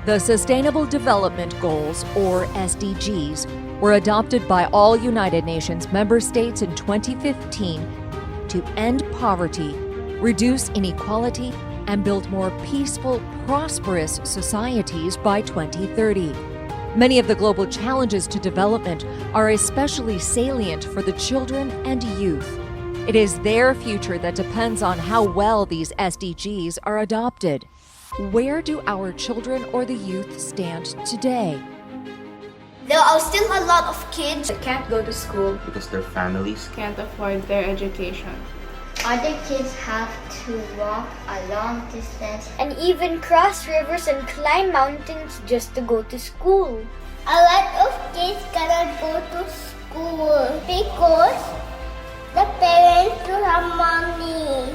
The Sustainable Development Goals, or SDGs, were adopted by all United Nations member states in 2015 to end poverty, reduce inequality, and build more peaceful, prosperous societies by 2030. Many of the global challenges to development are especially salient for the children and youth. It is their future that depends on how well these SDGs are adopted. Where do our children or the youth stand today? There are still a lot of kids that can't go to school because their families can't afford their education. Other kids have to walk a long distance and even cross rivers and climb mountains just to go to school. A lot of kids cannot go to school because the parents don't have money.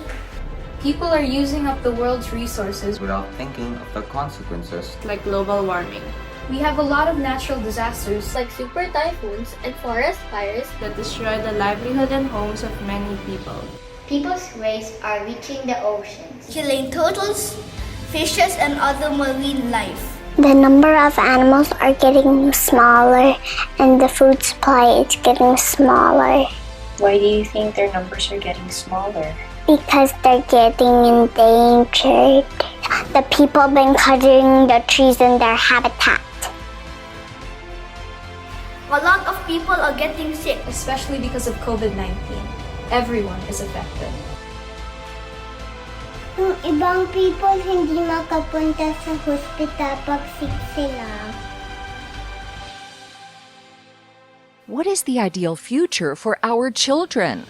People are using up the world's resources without thinking of the consequences, like global warming. We have a lot of natural disasters like super typhoons and forest fires that destroy the livelihood and homes of many people. People's waste are reaching the oceans, killing turtles, fishes, and other marine life. The number of animals are getting smaller and the food supply is getting smaller. Why do you think their numbers are getting smaller? Because they're getting endangered. The people have been cutting the trees in their habitat. A lot of people are getting sick, especially because of COVID-19. Everyone is affected. Yung ibang people hindi makapunta sa hospital pag sick sila. What is the ideal future for our children?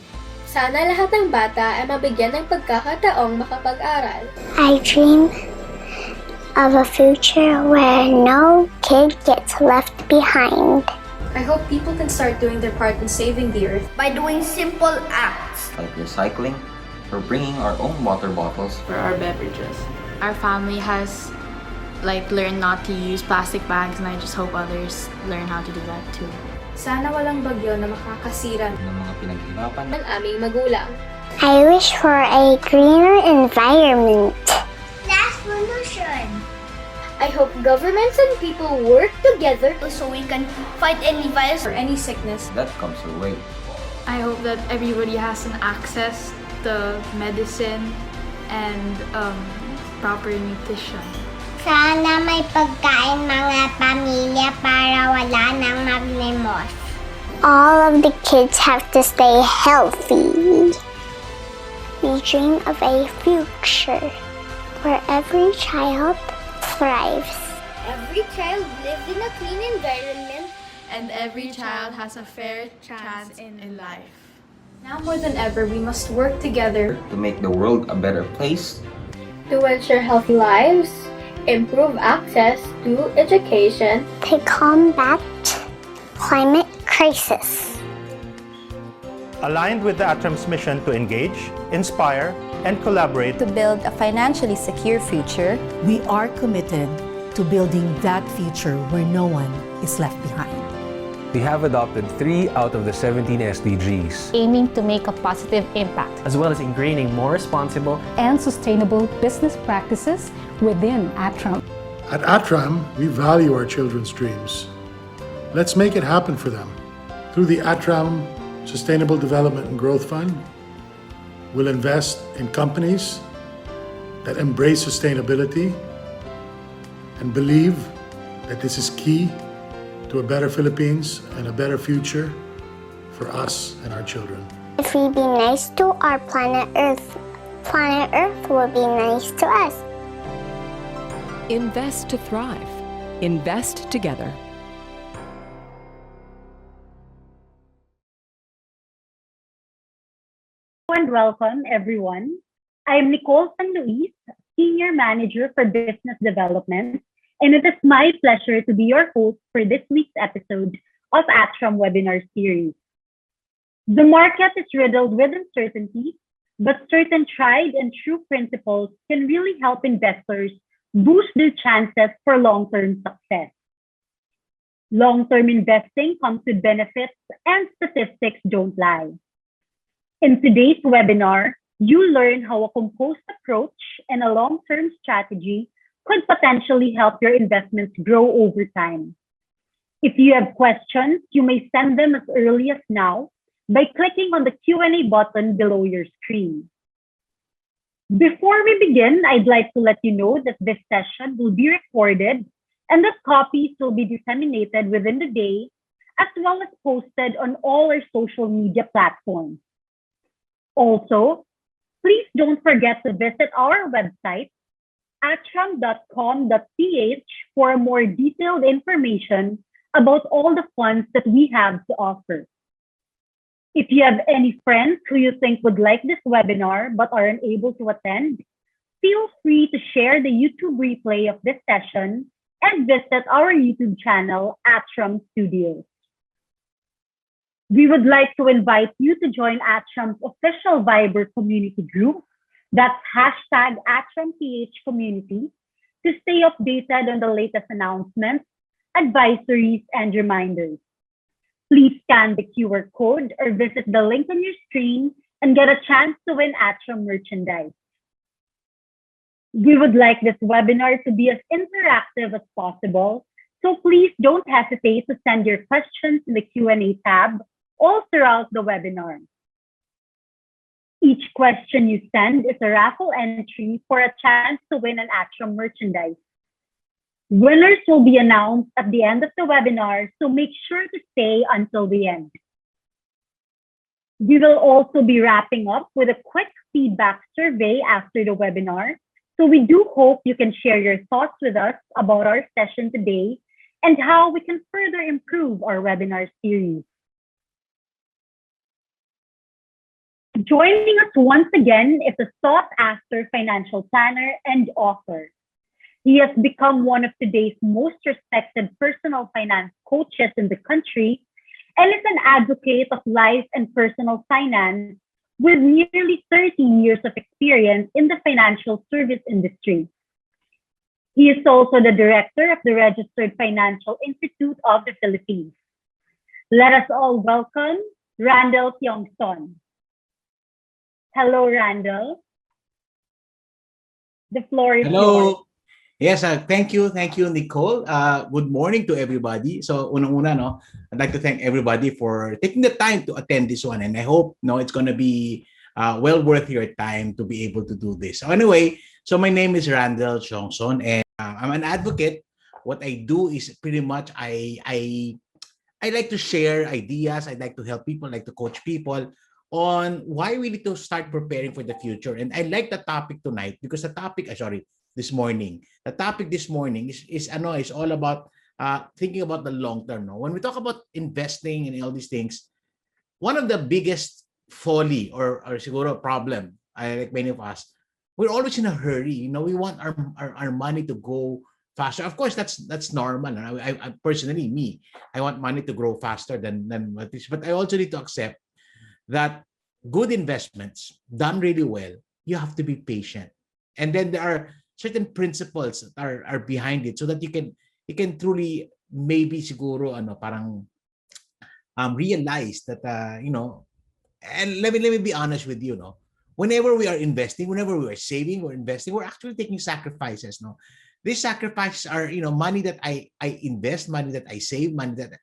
Sana lahat ng bata ay mabigyan ng pagkakataong makapag-aral. I dream of a future where no kid gets left behind. I hope people can start doing their part in saving the earth by doing simple acts like recycling or bringing our own water bottles for our beverages. Our family has learned not to use plastic bags, and I just hope others learn how to do that too. Sana walang bagyo na makakasira ng mga pinaghirapan ng aming magulang. I wish for a greener environment. Less pollution. I hope governments and people work together so we can fight any virus or any sickness that comes our way. I hope that everybody has an access to medicine and proper nutrition. Sana may pagkain mga pamilya para wala nang maglimos. All of the kids have to stay healthy. We dream of a future where every child thrives. Every child lives in a clean environment. And every child has a fair chance in life. Now more than ever, we must work together to make the world a better place, to ensure healthy lives, improve access to education, to combat climate crisis. Aligned with the ATRAM's mission to engage, inspire, and collaborate to build a financially secure future, we are committed to building that future where no one is left behind. We have adopted 3 out of the 17 SDGs, aiming to make a positive impact, as well as ingraining more responsible and sustainable business practices within ATRAM. At ATRAM, we value our children's dreams. Let's make it happen for them. Through the ATRAM Sustainable Development and Growth Fund, we'll invest in companies that embrace sustainability and believe that this is key to a better Philippines and a better future for us and our children. If we be nice to our planet Earth will be nice to us. Invest to thrive. Invest together. And welcome, everyone. I am Nicole San Luis, Senior Manager for Business Development, and it is my pleasure to be your host for this week's episode of ATRAM webinar series. The market is riddled with uncertainty, but certain tried and true principles can really help investors boost their chances for long-term success. Long-term investing comes with benefits and statistics don't lie. In today's webinar, you learn how a composed approach and a long-term strategy could potentially help your investments grow over time. If you have questions, you may send them as early as now by clicking on the Q&A button below your screen. Before we begin, I'd like to let you know that this session will be recorded and that copies will be disseminated within the day, as well as posted on all our social media platforms. Also, please don't forget to visit our website, atram.com.ph, for more detailed information about all the funds that we have to offer. If you have any friends who you think would like this webinar but are unable to attend, feel free to share the YouTube replay of this session and visit our YouTube channel, Atram Studios. We would like to invite you to join Atram's official Viber community group, that's #AtramPH community, to stay updated on the latest announcements, advisories, and reminders. Please scan the QR code or visit the link on your screen and get a chance to win Atram merchandise. We would like this webinar to be as interactive as possible, so please don't hesitate to send your questions in the Q&A tab all throughout the webinar. Each question you send is a raffle entry for a chance to win an Atram merchandise. Winners will be announced at the end of the webinar, so make sure to stay until the end. We will also be wrapping up with a quick feedback survey after the webinar, so we do hope you can share your thoughts with us about our session today and how we can further improve our webinar series. Joining us once again is a sought-after financial planner and author. He has become one of today's most respected personal finance coaches in the country and is an advocate of life and personal finance with nearly 30 years of experience in the financial service industry. He is also the director of the Registered Financial Institute of the Philippines. Let us all welcome Randell Tiongson. Hello, Randall. The floor is yours. Hello. Yes, thank you, Nicole. Good morning to everybody. So, unang-una, no, I'd like to thank everybody for taking the time to attend this one, and I hope, it's going to be well worth your time to be able to do this. So, anyway, so my name is Randell Johnson, and I'm an advocate. What I do is pretty much I like to share ideas. I like to help people, I like to coach people on why we need to start preparing for the future. And I like the topic tonight because the topic, this morning. The topic this morning is all about thinking about the long term. No? When we talk about investing and all these things, one of the biggest folly or siguro problem, like many of us, we're always in a hurry. We want our money to go faster. Of course, that's normal. I personally, I want money to grow faster than what is. But I also need to accept that good investments done really well, you have to be patient. And then there are certain principles that are behind it so that you can truly maybe siguro parang realize that and let me be honest with you, whenever we are investing, whenever we are saving or investing, we're actually taking sacrifices. These sacrifices are money that I invest, money that I save, money that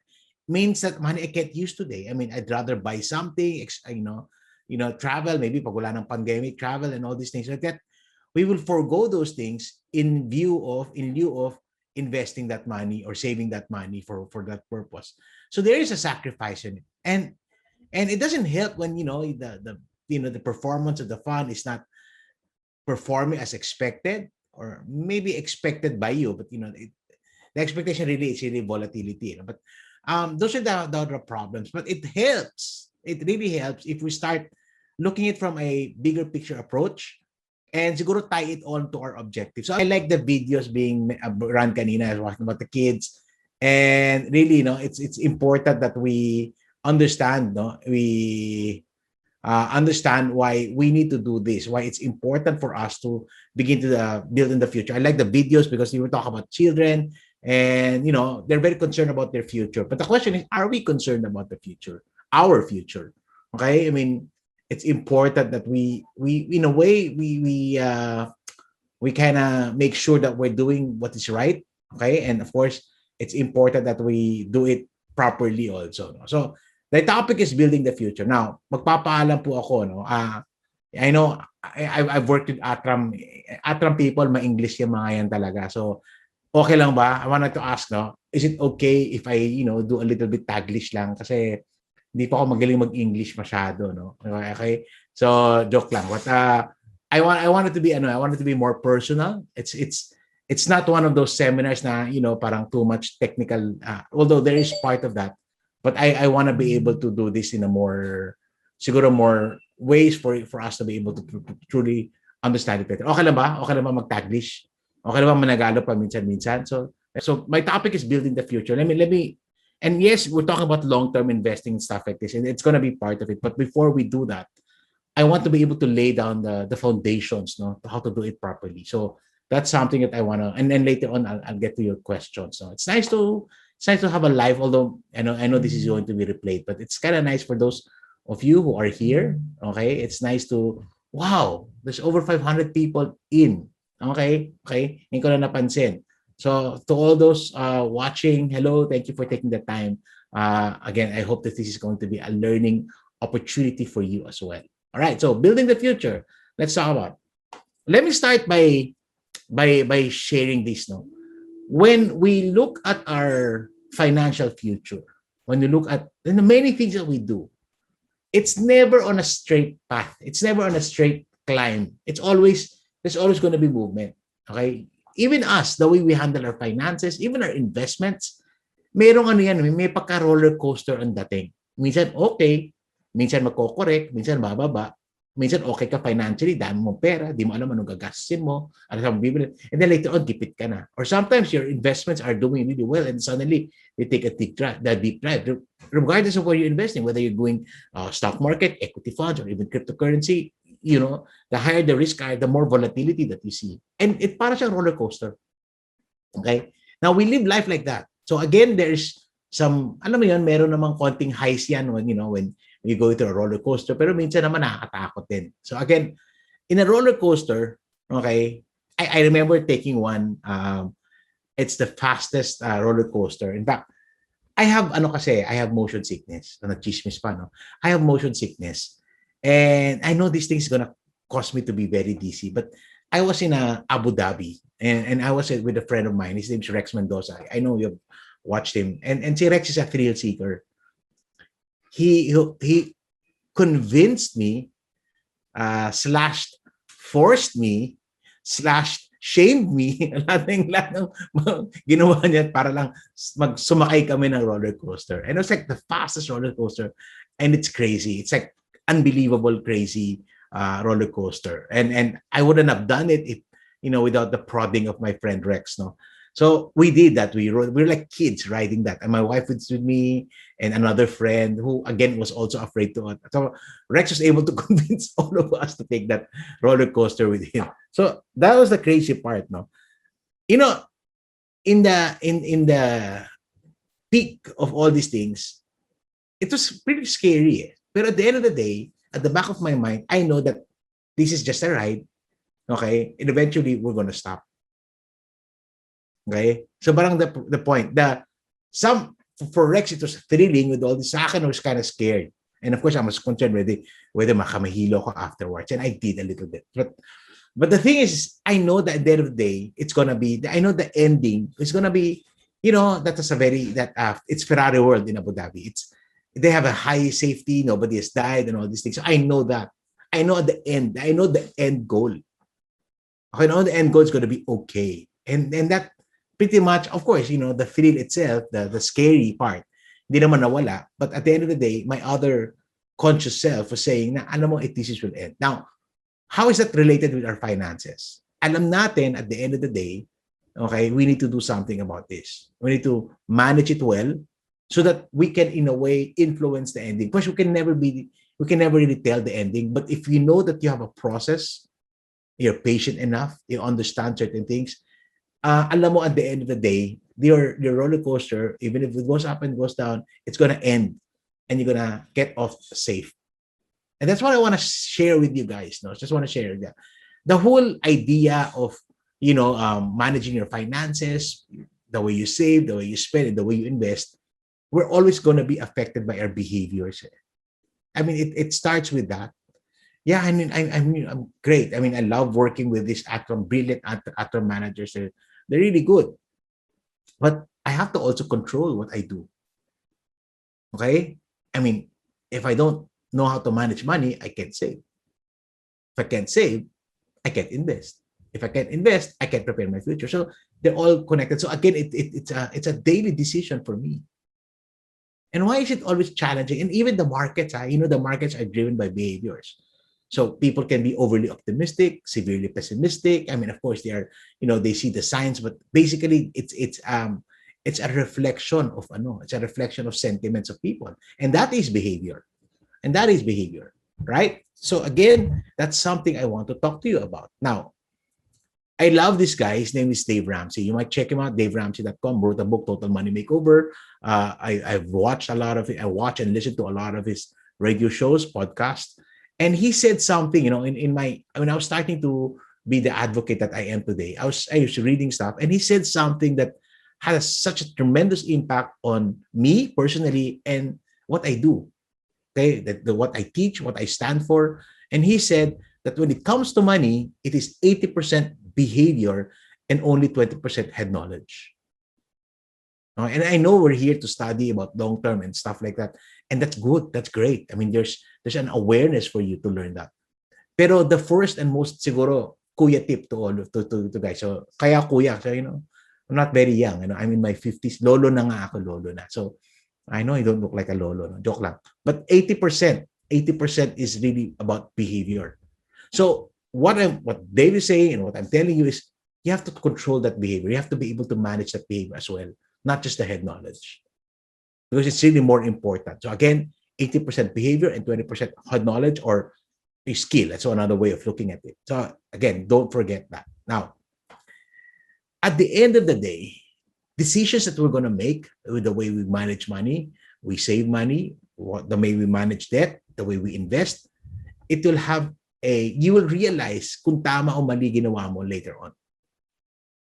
means that money I can't use today. I mean, I'd rather buy something, travel, maybe pag wala ng pandemic, travel and all these things like that. We will forego those things in lieu of investing that money or saving that money for that purpose. So there is a sacrifice in it, and it doesn't help when the performance of the fund is not performing as expected or maybe expected by you, but the expectation really is really volatility. But those are the problems. But it helps. It really helps if we start looking at it from a bigger picture approach. And siguro tie it on to our objectives. So I like the videos being run kanina. I was talking about the kids. And really, it's important that we understand, we understand why we need to do this, why it's important for us to begin to build in the future. I like the videos because we were talking about children and, they're very concerned about their future. But the question is, are we concerned about the future, our future? Okay. I mean, it's important that we in a way, we we kind of make sure that we're doing what is right. Okay, and of course, it's important that we do it properly also. No? So the topic is building the future. Now, magpapaalam po ako. No? I know I've worked with Atram. Atram people, ma-English yung mga yan talaga. So, okay lang ba? I wanted to ask, no? Is it okay if I, do a little bit Taglish lang? Kasi hindi pa ako magaling mag-English masyado, no? Okay? So, joke lang. But I want it to be more personal. It's not one of those seminars na, parang too much technical, although there is part of that. But I want to be able to do this in a more ways for us to be able to truly understand it better. Okay lang ba? Okay lang ba mag-Taglish? Okay lang ba managalo pa minsan-minsan? So my topic is building the future. Let me and yes, we're talking about long-term investing and stuff like this, and it's going to be part of it. But before we do that, I want to be able to lay down the foundations, no, how to do it properly. So that's something that I want to, and then later on I'll get to your questions. So it's nice to have a live, although I know this is going to be replayed, but it's kind of nice for those of you who are here. Okay, it's nice to, wow, there's over 500 people in. Okay, hindi ko na napansin. So to all those watching, hello, thank you for taking the time. Again, I hope that this is going to be a learning opportunity for you as well. All right, so building the future. Let's talk about. Let me start by sharing this. No, when we look at our financial future, when you look at the many things that we do, it's never on a straight path. It's never on a straight climb. There's always going to be movement. Okay, even us, the way we handle our finances, even our investments, merong may pagka roller coaster ang dating. Minsan okay, minsan magko-correct, minsan bababa, minsan okay ka financially, dami mong pera, di mo alam anong gagastusin mo, ano sa bibili, and then later on, gipit ka na. Or sometimes your investments are doing really well and suddenly they take a deep dive. Regardless of where you're investing, whether you're doing stock market, equity funds, or even cryptocurrency, the higher the risk, the more volatility that you see. And it para siyang roller coaster. Okay? Now, we live life like that. So again, there's some, alam mo yun, meron namang konting highs yan when you go to a roller coaster, pero minsan naman nakakatakot din. So again, in a roller coaster, okay, I remember taking one, it's the fastest roller coaster. In fact, I have motion sickness. Chismis pa, no? I have motion sickness. And I know this thing is gonna cause me to be very dizzy, but I was in Abu Dhabi, and I was with a friend of mine. His name's Rex Mendoza. I know you've watched him. And si Rex is a thrill seeker. He convinced me, /forced me, /shamed me, lahat ng ginawa niya para lang sumakay kami ng roller coaster. And it was like the fastest roller coaster, and it's crazy. It's like unbelievable crazy roller coaster. And I wouldn't have done it if, without the prodding of my friend Rex, no? So we did that. We were like kids riding that. And my wife was with me and another friend who, again, was also afraid to. So Rex was able to convince all of us to take that roller coaster with him. So that was the crazy part, no? In the peak of all these things, it was pretty scary. But at the end of the day, at the back of my mind, I know that this is just a ride. Okay? And eventually, we're going to stop. Okay? So parang the point. For Rex, it was thrilling with all this. Sa akin, I was kind of scared. And of course, I was concerned whether makamahilo ko afterwards. And I did a little bit. But the thing is, I know that at the end of the day, it's going to be, I know the ending is going to be, it's Ferrari world in Abu Dhabi. They have a high safety, nobody has died and all these things. So I know that. I know the end goal. I know the end goal is going to be okay. And that pretty much, of course, the thrill itself, the scary part, hindi naman nawala. But at the end of the day, my other conscious self was saying na, alam mo, this will end. Now, how is that related with our finances? Alam natin, at the end of the day, okay, we need to do something about this. We need to manage it well so that we can, in a way, influence the ending. Because we can never really tell the ending. But if you know that you have a process, you're patient enough, you understand certain things, alam mo, at the end of the day, your roller coaster, even if it goes up and goes down, it's going to end and you're going to get off safe. And that's what I want to share with you guys. No, just want to share that. The whole idea of managing your finances, the way you save, the way you spend, and the way you invest, we're always going to be affected by our behaviors. I mean, it starts with that. Yeah, I mean, I'm great. I mean, I love working with these brilliant Atom managers. They're really good. But I have to also control what I do. Okay? I mean, if I don't know how to manage money, I can't save. If I can't save, I can't invest. If I can't invest, I can't prepare my future. So they're all connected. So again, it's a daily decision for me. And why is it always challenging? And even the markets, the markets are driven by behaviors. So people can be overly optimistic, severely pessimistic. I mean, of course, they are, they see the signs, but basically, it's a reflection of it's a reflection of sentiments of people, and that is behavior, right? So again, that's something I want to talk to you about. Now, I love this guy. His name is Dave Ramsey. You might check him out. DaveRamsey.com, wrote a book, Total Money Makeover. I've watched a lot of it. I watch and listen to a lot of his radio shows, podcasts. And he said something, when I was starting to be the advocate that I am today, I was reading stuff, and he said something that has such a tremendous impact on me personally and what I do. Okay, what I teach, what I stand for. And he said that when it comes to money, it is 80% behavior and only 20% head knowledge. And I know we're here to study about long-term and stuff like that. And that's good. That's great. I mean, there's an awareness for you to learn that. Pero the first and most siguro kuya tip to all to guys. So kaya kuya, so I'm not very young. I'm in my 50s. Lolo na nga ako, lolo na. So I know I don't look like a lolo. No? Joke lang. But 80% is really about behavior. So what Dave is saying and what I'm telling you is you have to control that behavior. You have to be able to manage that behavior as well, not just the head knowledge, because it's really more important. So again, 80% behavior and 20% head knowledge or a skill. That's another way of looking at it. So again, don't forget that. Now, at the end of the day, decisions that we're going to make with the way we manage money, we save money, the way we manage debt, the way we invest, it will have you will realize kung tama o mali ginawa mo later on.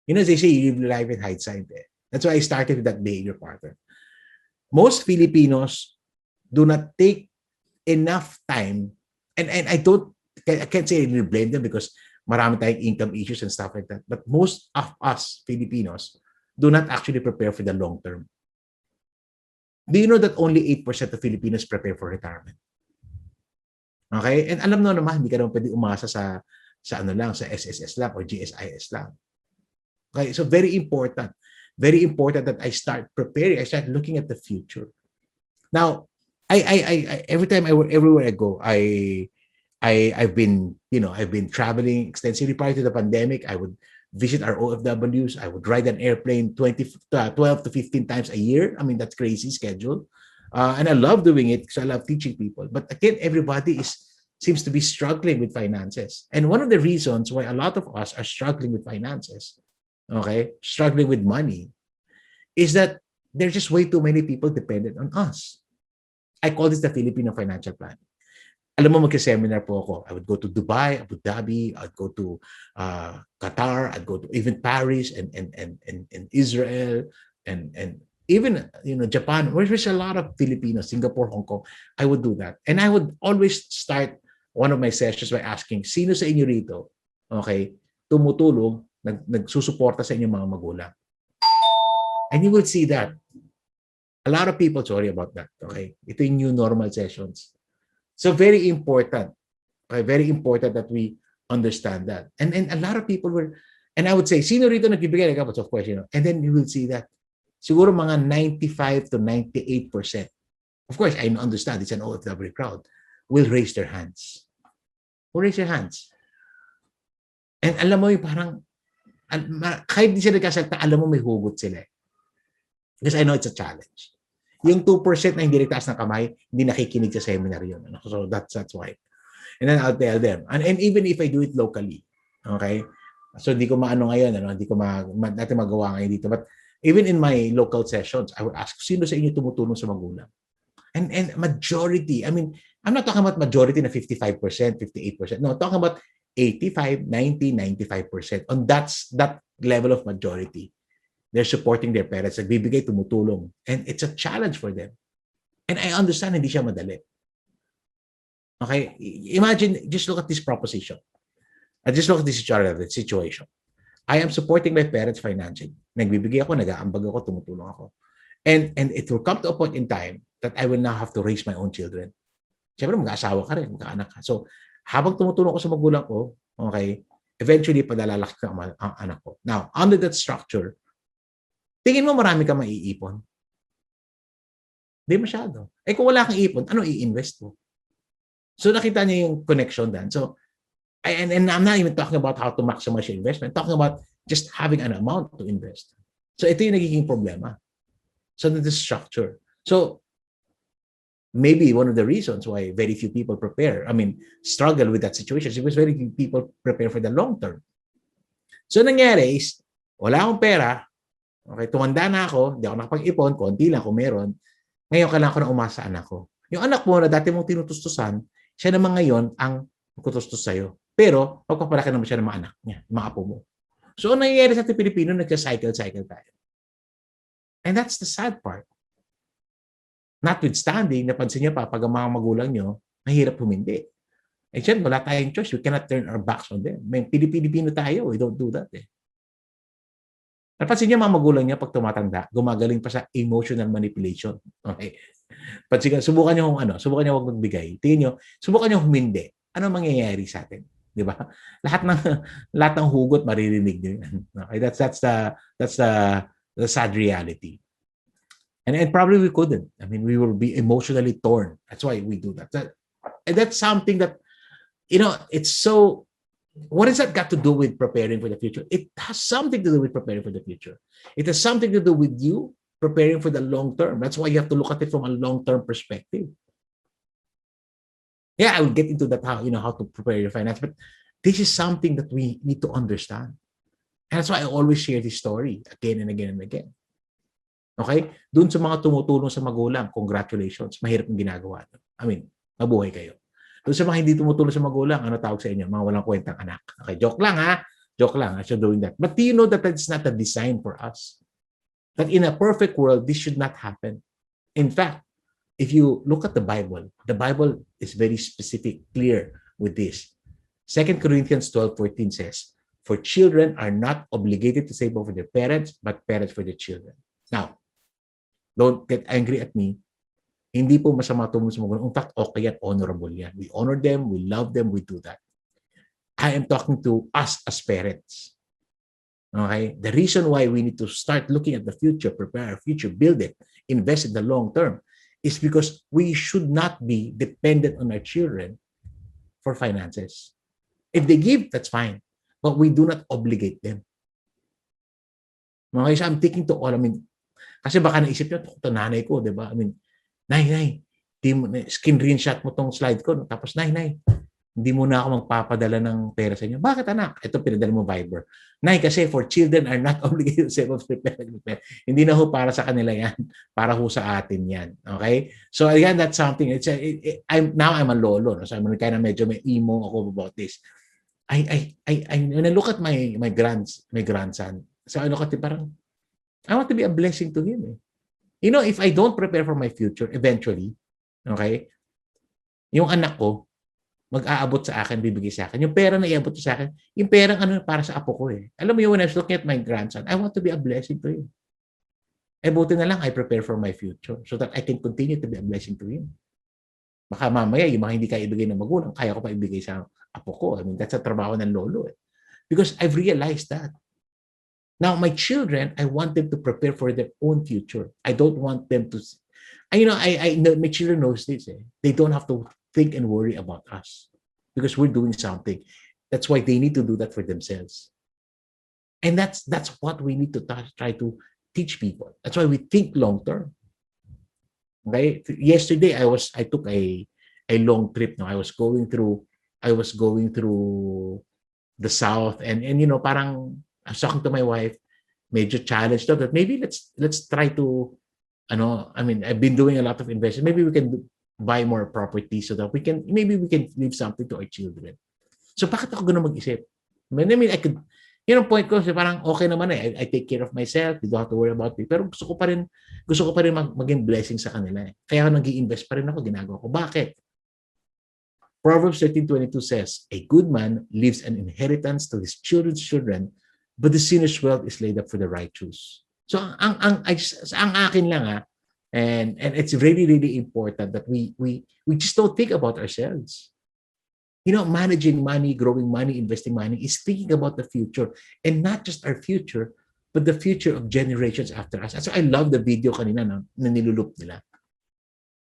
As they say, you live life in hindsight. That's why I started with that behavior pattern. Most Filipinos do not take enough time, and I can't say I blame them because marami tayong income issues and stuff like that. But most of us Filipinos do not actually prepare for the long term. Do you know that only 8% of Filipinos prepare for retirement? Okay? And alam mo naman, hindi ka naman pwede umasa sa SSS lang or GSIS lang. Okay? So very important that I start preparing. I start looking at the future. Now, I every time everywhere I go, I've been traveling extensively. Prior to the pandemic, I would visit our OFWs. I would ride an airplane 12 to 15 times a year. I mean, that's crazy schedule. And I love doing it because I love teaching people. But again, everybody seems to be struggling with finances. And one of the reasons why a lot of us are struggling with finances, struggling with money, is that there's just way too many people dependent on us. I call this the Filipino financial plan. Alam mo, magka-seminar po ako. I would go to Dubai, Abu Dhabi, I'd go to Qatar, I'd go to even Paris and Israel and even Japan, where there's a lot of Filipinos, Singapore, Hong Kong. I would do that. And I would always start one of my sessions by asking, sino sa inyo rito, tumutulong, nagsusuporta sa inyong mga magulang? And you will see that. A lot of people, sorry about that, ito yung new normal sessions. So very important that we understand that. And a lot of people were, and I would say, sino rito nagbibigay ng kapos? Of course, and then you will see that. Siguro mga 95 to 98%. Of course, I understand it's an OFW crowd. Will raise their hands. Will raise their hands. And alam mo yung parang, kahit di sila nagkasalita, alam mo may hugot sila. Because I know it's a challenge. Yung 2% na hindi nagtaas ng kamay, hindi nakikinig sa seminar yun. So that's why. And then I'll tell them. And even if I do it locally, so hindi ko maano ngayon, hindi ko natin magawa ngayon dito. But even in my local sessions, I would ask, sino sa inyo tumutulong sa magulang? And majority, I mean, I'm not talking about majority na 55%, 58%. No, I'm talking about 85, 90, 95%. On that level of majority. They're supporting their parents. Nagbibigay, tumutulong. And it's a challenge for them. And I understand hindi siya madali. Okay? Imagine, just look at this proposition. Just look at this situation. I am supporting my parents financially. Nagbibigay ako, nag-aambag ako, tumutulong ako. And it will come to a point in time that I will now have to raise my own children. Siyempre, mag-aasawa ka rin, mag-aanak ka. So, habang tumutulong ko sa magulang ko, okay, eventually, padalalaki ka ang anak ko. Now, under that structure, tingin mo marami ka maiipon? Hindi masyado. Eh kung wala kang ipon, ano i-invest mo? So, nakita niyo yung connection dan. So, and I'm not even talking about how to maximize your investment. I'm talking about just having an amount to invest. So, ito yung nagiging problema. So, the structure. So, maybe one of the reasons why very few people struggle with that situation is because very few people prepare for the long term. So, nangyari is, wala akong pera, okay, tumanda na ako, hindi ako nakapag-ipon, konti lang kung meron, ngayon kailangan ko na umasa anak ko. Yung anak mo na dati mong tinutustusan, siya naman ngayon ang kutustos sa'yo. Pero, pagpapalaki naman siya ng mga anak niya, mga apo mo. So, ang nangyayari sa ating Pilipino, nagka-cycle tayo. And that's the sad part. Notwithstanding, napansin niyo pa, pag ang mga magulang niyo, mahirap humindi. Eh, syempre, wala tayong choice. We cannot turn our backs on them. May Pilipino tayo. We don't do that eh. Napansin niyo mga magulang niya pag tumatanda, gumagaling pa sa emotional manipulation. Okay? Subukan niyo huwag magbigay. Tingin niyo, subukan niyo humindi. Ano mangyayari sa atin? Di ba? Lahat ng hugot maririnig niyo yan. Okay? That's the sad reality. And probably we couldn't. We will be emotionally torn. That's why we do that. And that's something that, it's so. What has that got to do with preparing for the future? It has something to do with preparing for the future. It has something to do with you preparing for the long term. That's why you have to look at it from a long-term perspective. Yeah, I will get into that, how to prepare your finance. But this is something that we need to understand. And that's why I always share this story again and again and again. Okay? Doon sa mga tumutulong sa magulang, congratulations. Mahirap yung ginagawa. Mabuhay kayo. Doon sa mga hindi tumutulong sa magulang, ano tawag sa inyo? Mga walang kwentang anak. Okay, joke lang ha. Joke lang as you're doing that. But do you know that that's not a design for us? That in a perfect world, this should not happen. In fact, if you look at the Bible is very specific, clear with this. 2 Corinthians 12:14 says, "For children are not obligated to save over their parents, but parents for their children." Now, don't get angry at me. Hindi po masama tumulong sa magulang. In fact, okay yan, honorable yan. We honor them, we love them, we do that. I am talking to us as parents. Okay? The reason why we need to start looking at the future, prepare our future, build it, invest in the long term, is because we should not be dependent on our children for finances. If they give, that's fine. But we do not obligate them. Okay, so I'm thinking to all, kasi baka naisip nyo, ito nanay ko, di ba? Nay, screenshot mo tong slide ko. No? Tapos, nay, hindi mo na ako magpapadala ng pera sa inyo. Bakit anak? Ito, pinadala mo Viber. Nay, kasi for children are not obligated to save of prepare. Hindi na ho para sa kanila yan. Para ho sa atin yan. Okay? So, again, that's something. Now I'm a lolo. No? So, I'm kind of medyo may emo ako about this. When I look at my grandson, so I look at him, parang, I want to be a blessing to him. If I don't prepare for my future, eventually, okay, yung anak ko, mag-aabot sa akin, bibigay sa akin. Yung pera na iabot sa akin, yung pera para sa apo ko eh. Alam mo yun, when I was looking at my grandson, I want to be a blessing to him. Buti na lang, I prepare for my future so that I can continue to be a blessing to him. Baka mamaya, yung mga hindi kaya ibigay ng magulang, kaya ko pa ibigay sa apo ko. That's a trabaho ng lolo eh. Because I've realized that. Now, my children, I want them to prepare for their own future. I don't want them to... my children knows this. They don't have to think and worry about us because we're doing something. That's why they need to do that for themselves. And that's what we need to try to teach people. That's why we think long term. Okay? Yesterday, I took a long trip. No? I was going through the South and parang... I was talking to my wife, major challenge to that. Maybe let's try to, I've been doing a lot of investment. Maybe we can buy more property so that we can leave something to our children. So bakit ako ganun mag-isip? I mean, I could, yun ang point ko, parang okay naman eh. I take care of myself, they don't have to worry about me. Pero gusto ko pa rin maging blessing sa kanila eh. Kaya ako nag-i-invest pa rin ako, ginagawa ko. Bakit? Proverbs 13:22 says, a good man leaves an inheritance to his children's children, but the sinner's wealth is laid up for the righteous. So ang akin lang and it's really, really important that we just don't think about ourselves. You know, managing money, growing money, investing money is thinking about the future, and not just our future, but the future of generations after us. So I love the video kanina na nilulup nila.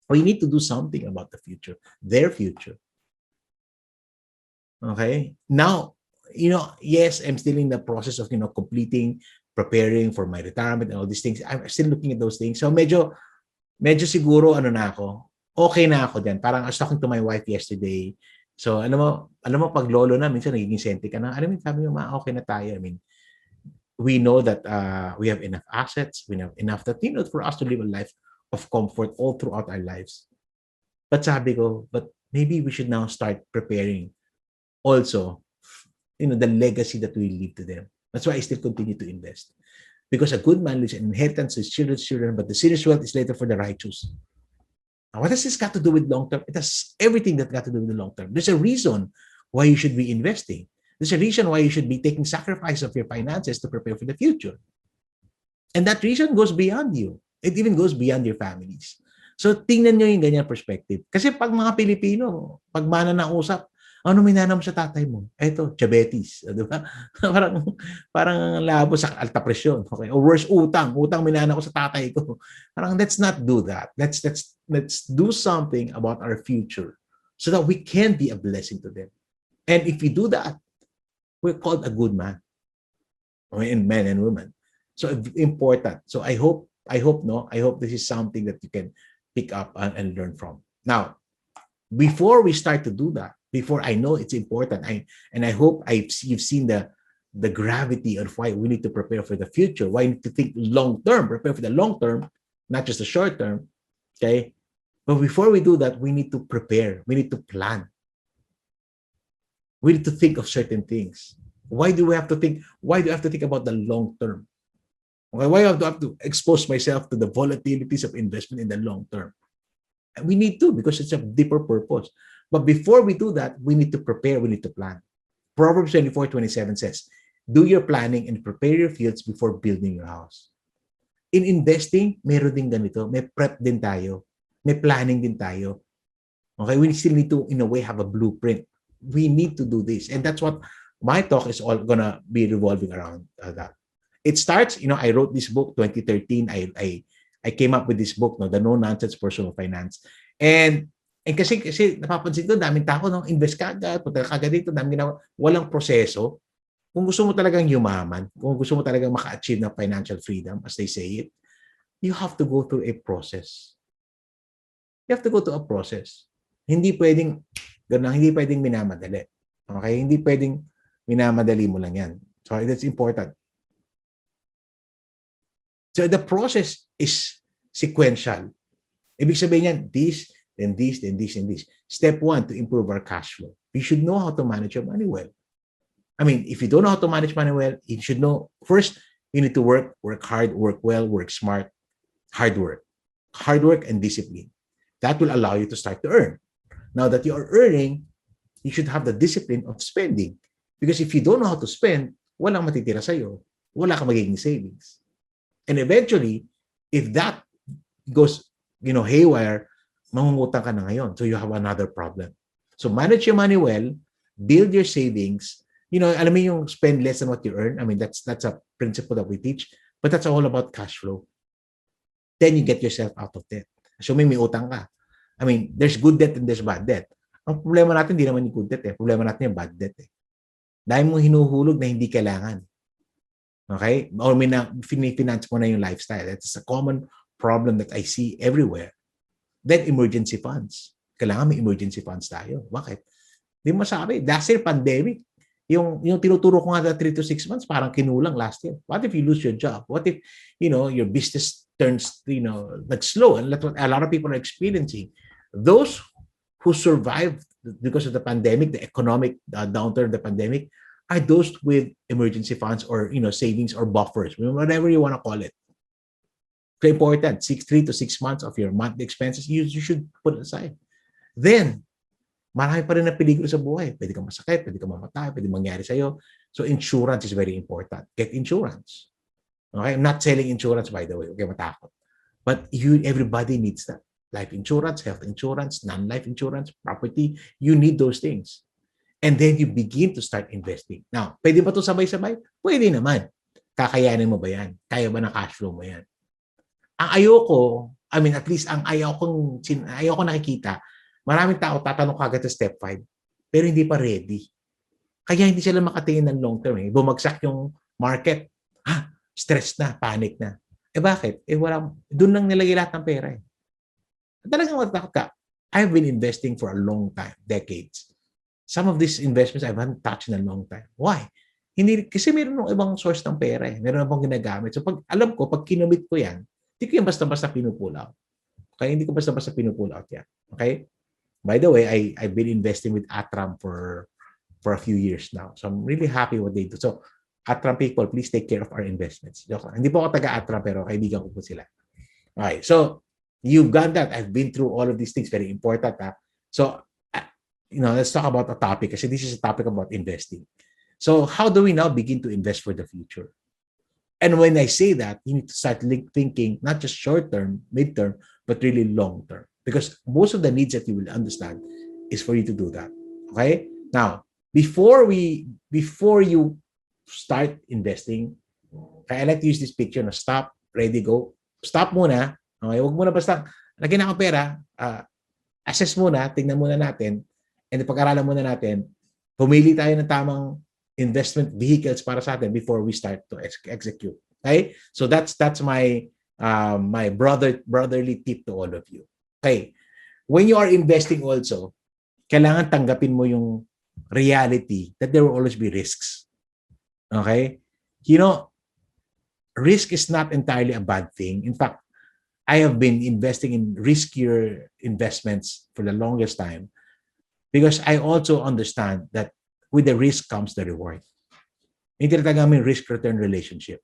We need to do something about the future, their future. Okay? Now, you know, yes, I'm still in the process of, you know, preparing for my retirement and all these things. I'm still looking at those things. So medyo siguro ano na ako, okay na ako din. Parang I was talking to my wife yesterday. So alam mo pag lolo na minsan nagiging senti ka na. Alam mo, sabi mo, okay na tayo. I mean, we know that we have enough assets, we have enough that, you know, for us to live a life of comfort all throughout our lives. But sabi ko, but maybe we should now start preparing also, you know, the legacy that we leave to them. That's why I still continue to invest. Because a good man leaves an inheritance to his children's children, but the sinner's wealth is later for the righteous. Now, what has this got to do with long term? It has everything that got to do with the long term. There's a reason why you should be investing. There's a reason why you should be taking sacrifice of your finances to prepare for the future. And that reason goes beyond you. It even goes beyond your families. So, tingnan nyo yung ganyan perspective. Kasi pag mga Pilipino, pag mananausap, ano minanam sa tatay mo? Eto, diabetes. Di ba? parang labo sa alta presyon. Okay? Or worse, utang minana ko sa tatay ko. Parang let's not do that. Let's do something about our future so that we can be a blessing to them. And if we do that, we're called a good man. Okay? And men and women. So important. So I hope this is something that you can pick up and learn from. Now, before we start to do that, before I know it's important, I hope you've seen the gravity of why we need to prepare for the future, why we need to think long term, prepare for the long term, not just the short term. Okay, but before we do that, we need to prepare. We need to plan. We need to think of certain things. Why do we have to think? Why do I have to think about the long term? Okay, why do I have to expose myself to the volatilities of investment in the long term? We need to, because it's a deeper purpose. But before we do that, we need to prepare, we need to plan. Proverbs 24:27 says, do your planning and prepare your fields before building your house. In investing, meron din ganito. May prep din tayo. May planning din tayo. Okay, we still need to, in a way, have a blueprint. We need to do this. And that's what my talk is all gonna be revolving around that. It starts, you know, I wrote this book 2013. I came up with this book, no, The No Nonsense Personal Finance. And kasi napapansin ko, daming tao, no, invest ka agad, punta ka agad dito, daming ginawa, walang proseso. Kung gusto mo talagang yumaman, kung gusto mo talagang maka-achieve ng financial freedom, as they say it, you have to go through a process. You have to go through a process. Hindi pwedeng minamadali. Okay? Hindi pwedeng minamadali mo lang yan. So that's important. So the process is sequential. Ibig sabihin yan, this, then this, then this, and this. Step 1, to improve our cash flow. You should know how to manage your money well. I mean, if you don't know how to manage money well, you should know, first, you need to work hard, work well, work smart, hard work and discipline. That will allow you to start to earn. Now that you are earning, you should have the discipline of spending. Because if you don't know how to spend, walang matitira sa'yo. Wala kang magiging savings. And eventually, if that goes, you know, haywire, mangungutang ka na ngayon. So you have another problem. So manage your money well, build your savings. You know, alam mo yung spend less than what you earn. I mean, that's a principle that we teach, but that's all about cash flow. Then you get yourself out of debt. Assuming may utang ka. I mean, there's good debt and there's bad debt. Ang problema natin, hindi naman yung good debt eh. Problema natin yung bad debt eh. Dahil mo hinuhulog na hindi kailangan. Okay? Or finance mo na yung lifestyle. That's a common problem that I see everywhere. Then emergency funds. Kailangan may emergency funds tayo. Bakit? Hindi mo masabi. Last year, pandemic. Yung tinuturo ko nga 3 to 6 months, parang kinulang last year. What if you lose your job? What if, you know, your business turns, you know, like slow? And that's what a lot of people are experiencing. Those who survived because of the pandemic, the economic downturn of the pandemic, are those with emergency funds or savings or buffers, whatever you want to call it. Very important. 3 to 6 months of your monthly expenses, you should put aside. Then, marami pa rin na peligro sa buhay. Pwede kang masakit, pwede kang mamatay, pwede mangyari sa'yo. So, insurance is very important. Get insurance. Okay? I'm not selling insurance, by the way. Okay, matakot. But everybody needs that. Life insurance, health insurance, non-life insurance, property. You need those things. And then you begin to start investing. Now, pwede ba ito sabay-sabay? Pwede naman. Kakayanin mo ba yan? Kaya ba ng cash flow mo yan? Ang ayoko, at least ang ayoko nakikita, maraming tao tatanong kagad sa step 5, pero hindi pa ready. Kaya hindi sila makatingin ng long term. Bumagsak yung market. Stress na, panic na. Bakit? Doon lang nilagay lahat ng pera. Talagang matakot ka. I've been investing for a long time, decades. Some of these investments I haven't touched in a long time. Why? Kasi meron ng ibang source ng pera. Meron akong ginagamit. So alam ko, pag kinumit ko yan, hindi ko yan basta-basta pinupull out. Okay? Hindi ko basta-basta pinupull out yan. Okay? By the way, I've been investing with Atram for a few years now. So I'm really happy what they do. So Atram people, please take care of our investments. Hindi po ako taga-Atram, pero kaibigan ko po sila. Okay. So you've got that. I've been through all of these things. Very important. So, let's talk about a topic kasi this is a topic about investing. So how do we now begin to invest for the future? And when I say that, you need to start thinking not just short-term, mid-term, but really long-term. Because most of the needs that you will understand is for you to do that. Okay? Now, before you start investing, I like to use this picture na stop, ready, go. Stop muna. Okay? Huwag muna basta, lagyan ako pera, assess muna, tingnan muna natin, and pag-aralan muna natin, pumili tayo ng tamang investment vehicles para sa atin before we start to execute. Okay? So that's my my brotherly tip to all of you. Okay. When you are investing also, kailangan tanggapin mo yung reality that there will always be risks. Okay? Risk is not entirely a bad thing. In fact, I have been investing in riskier investments for the longest time because I also understand that with the risk comes the reward. Yung tinatawag namin risk-return relationship.